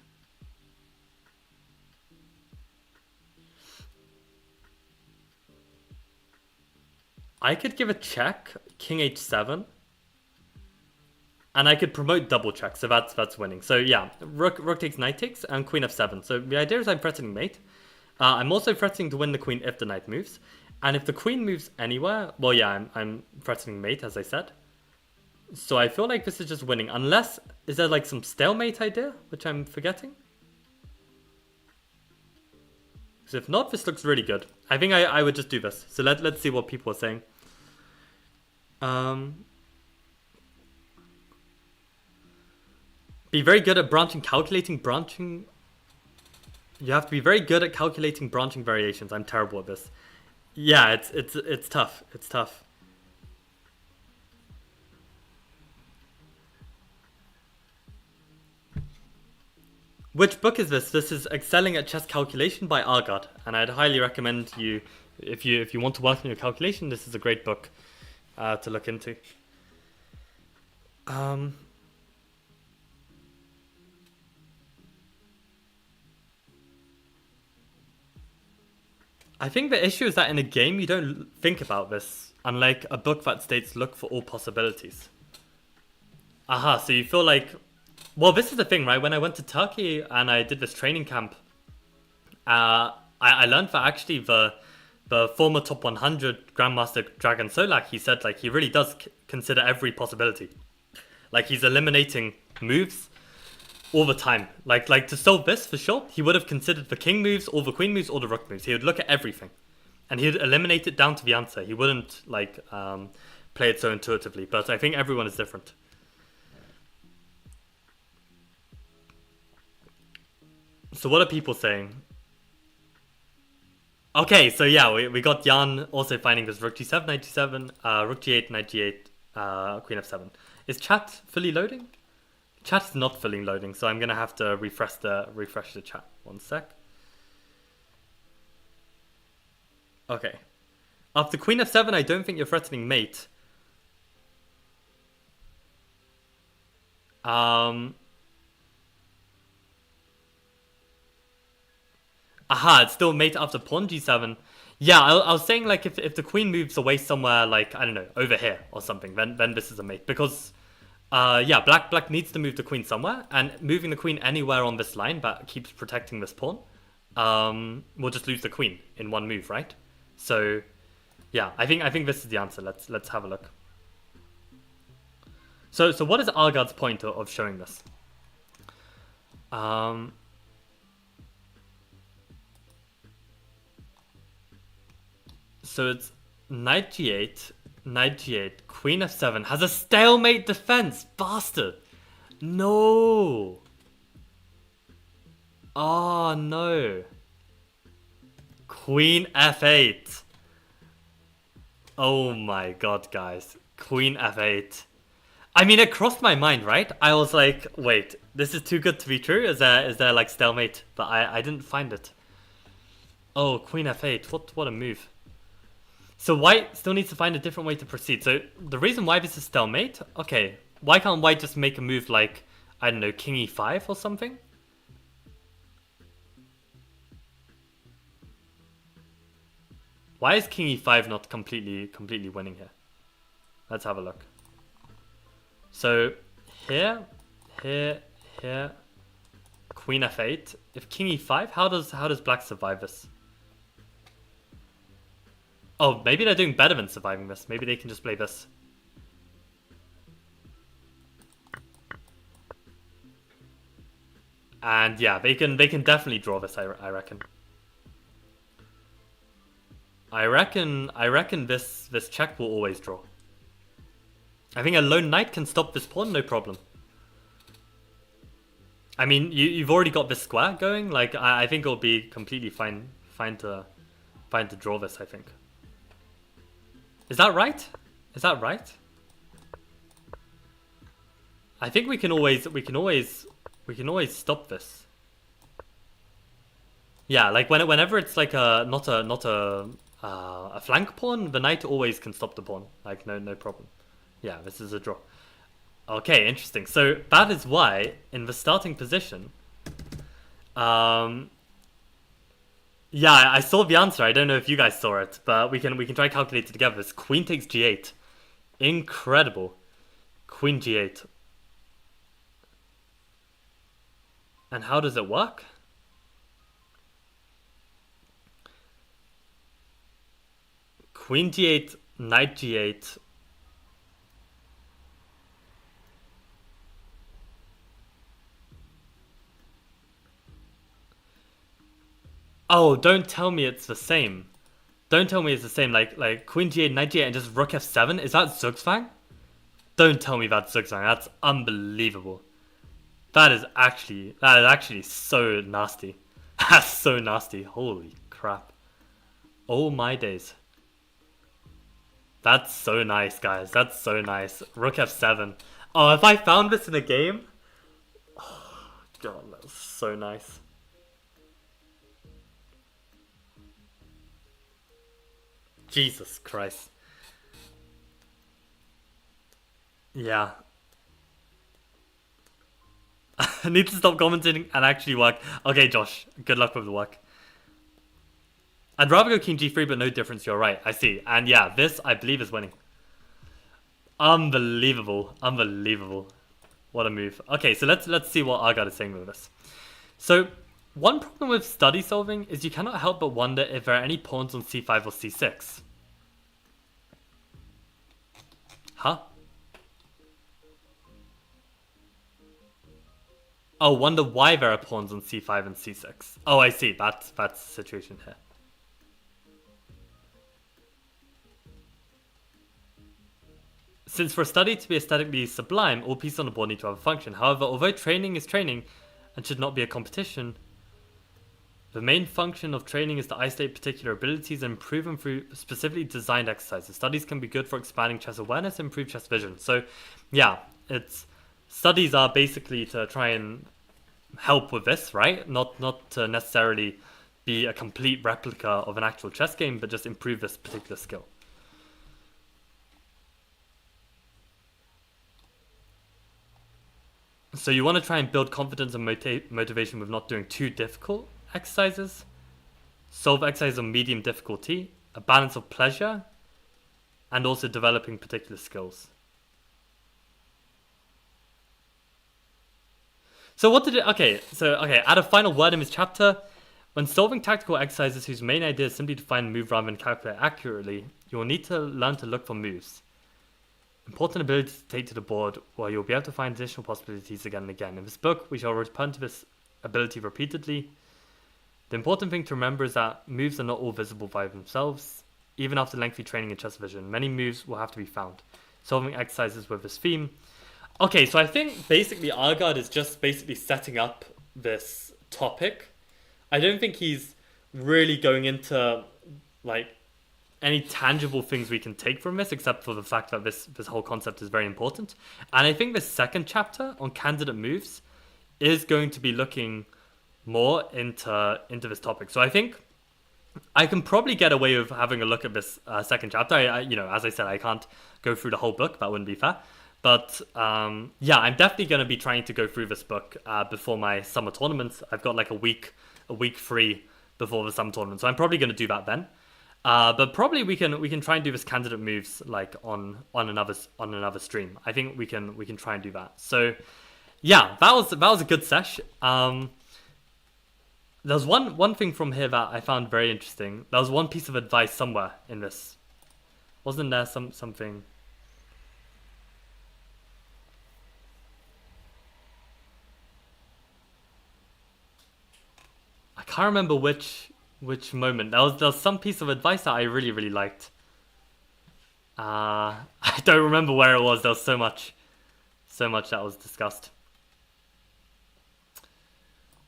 I could give a check, king h7. And I could promote double check, so that's winning. So yeah, rook takes, knight takes, and queen f7. So the idea is I'm threatening mate. I'm also threatening to win the queen if the knight moves. And if the queen moves anywhere, well yeah, I'm threatening mate, as I said. So I feel like this is just winning. Unless, is there like some stalemate idea, which I'm forgetting? Because if not, this looks really good. I think I would just do this. So let's see what people are saying. Be very good at calculating branching. You have to be very good at calculating branching variations. I'm terrible at this. Yeah, it's tough. It's tough. Which book is this? This is Excelling at Chess Calculation by Argard, and I'd highly recommend you, if you want to work on your calculation, this is a great book to look into. I think the issue is that in a game you don't think about this, unlike a book that states look for all possibilities. Aha, so you feel like, well, this is the thing, right? When I went to Turkey and I did this training camp, I learned that actually the former top 100 Grandmaster Dragan Solak, he said like he really does consider every possibility. Like he's eliminating moves all the time. Like to solve this for sure, he would have considered the king moves or the queen moves or the rook moves. He would look at everything, and he'd eliminate it down to the answer. He wouldn't like play it so intuitively. But I think everyone is different. So what are people saying? Okay, so yeah, we got Jan also finding this rook g7, knight g7, rook g8, knight g8, queen f7. Is chat fully loading? Chat is not fully loading, so I'm gonna have to refresh the chat. One sec. Okay. After queen f7, I don't think you're threatening mate. Aha, it's still mate after pawn g7. Yeah, I was saying like if the queen moves away somewhere like, I don't know, over here or something, then this is a mate. Because yeah, black needs to move the queen somewhere, and moving the queen anywhere on this line that keeps protecting this pawn, we'll just lose the queen in one move, right? So yeah, I think this is the answer. Let's have a look. So what is Argard's point of showing this? So it's knight g8, knight g8, queen f7 has a stalemate defense, bastard. No. Oh no. Queen f8. Oh my god, guys. Queen f8. I mean, it crossed my mind, right? I was like, wait, this is too good to be true? Is there like stalemate? But I didn't find it. Oh, queen f8. What a move. So white still needs to find a different way to proceed. So the reason why this is stalemate, okay, why can't white just make a move like, I don't know, king e5 or something? Why is king e5 not completely winning here? Let's have a look. So here, queen f8. If king e5, how does black survive this? Oh, maybe they're doing better than surviving this. Maybe they can just play this. And yeah, they can definitely draw this, I reckon. I reckon this check will always draw. I think a lone knight can stop this pawn, no problem. I mean, you've already got this square going. Like I think it'll be completely fine to draw this, I think. Is that right? Is that right? I think we can always stop this. Yeah, like whenever it's like not a flank pawn, the knight always can stop the pawn. Like no problem. Yeah, this is a draw. Okay, interesting. So that is why in the starting position, yeah, I saw the answer. I don't know if you guys saw it, but we can try to calculate it together. It's queen takes g8. Incredible. Queen g8. And how does it work? Queen g8, knight g8. Oh, don't tell me it's the same. Don't tell me it's the same. Like queen g8, knight g8, and just rook f7. Is that Zugzwang? Don't tell me that's Zugzwang. That's unbelievable. That is actually so nasty. That's so nasty. Holy crap. Oh my days. That's so nice, guys. That's so nice. Rook f7. Oh, if I found this in a game, oh, God, that's so nice. Jesus Christ. Yeah. I need to stop commenting and actually work. Okay, Josh, good luck with the work. I'd rather go king g3, but no difference, you're right. I see. And yeah, this, I believe, is winning. Unbelievable. Unbelievable. What a move. Okay, so let's see what Argard is saying with this. So, one problem with study solving is you cannot help but wonder if there are any pawns on c5 or c6. Huh? Oh, wonder why there are pawns on c5 and c6. Oh, I see. That's the situation here. Since for a study to be aesthetically sublime, all pieces on the board need to have a function. However, although training is training and should not be a competition, the main function of training is to isolate particular abilities and improve them through specifically designed exercises. Studies can be good for expanding chess awareness and improve chess vision. So, yeah, studies are basically to try and help with this, right? Not to necessarily be a complete replica of an actual chess game, but just improve this particular skill. So you want to try and build confidence and motivation with not doing too difficult exercises, solve exercises of medium difficulty, a balance of pleasure, and also developing particular skills. So what did it... Okay, add a final word in this chapter. When solving tactical exercises whose main idea is simply to find a move rather than calculate accurately, you will need to learn to look for moves. Important abilities to take to the board, where you'll be able to find additional possibilities again and again. In this book, we shall return to this ability repeatedly. The important thing to remember is that moves are not all visible by themselves. Even after lengthy training in chess vision, many moves will have to be found. Solving exercises with this theme. Okay, so I think basically Argard is just basically setting up this topic. I don't think he's really going into like any tangible things we can take from this, except for the fact that this whole concept is very important. And I think the second chapter on candidate moves is going to be looking more into this topic. So I think I can probably get away with having a look at this second chapter. As I said, I can't go through the whole book. That wouldn't be fair. But yeah, I'm definitely going to be trying to go through this book before my summer tournaments. I've got like a week free before the summer tournament, so I'm probably going to do that then. But probably we can try and do this candidate moves like on another stream. I think we can try and do that. So yeah, that was a good sesh. There's one thing from here that I found very interesting. There was one piece of advice somewhere in this. Wasn't there something? I can't remember which moment. There was some piece of advice that I really liked. I don't remember where it was. There was so much that was discussed.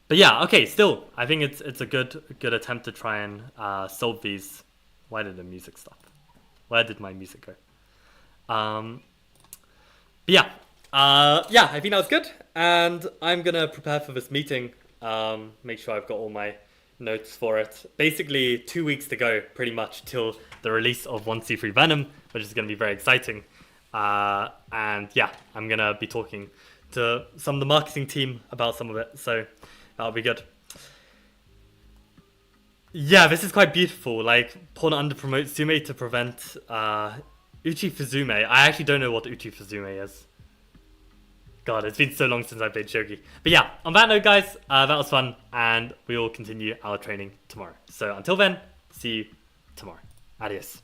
But yeah, okay. Still, I think it's a good attempt to try and solve these. Why did the music stop? Where did my music go? But yeah, I think that was good, and I'm gonna prepare for this meeting. Make sure I've got all my notes for it. Basically 2 weeks to go pretty much till the release of 1c3 Venom, which is going to be very exciting. And yeah, I'm going to be talking to some of the marketing team about some of it, so that'll be good. Yeah, this is quite beautiful. Like, pawn under promote Sume to prevent Uchi Fuzume. I actually don't know what Uchi Fuzume is. God, it's been so long since I played Shogi. But yeah, on that note, guys, that was fun, and we will continue our training tomorrow. So until then, see you tomorrow. Adios.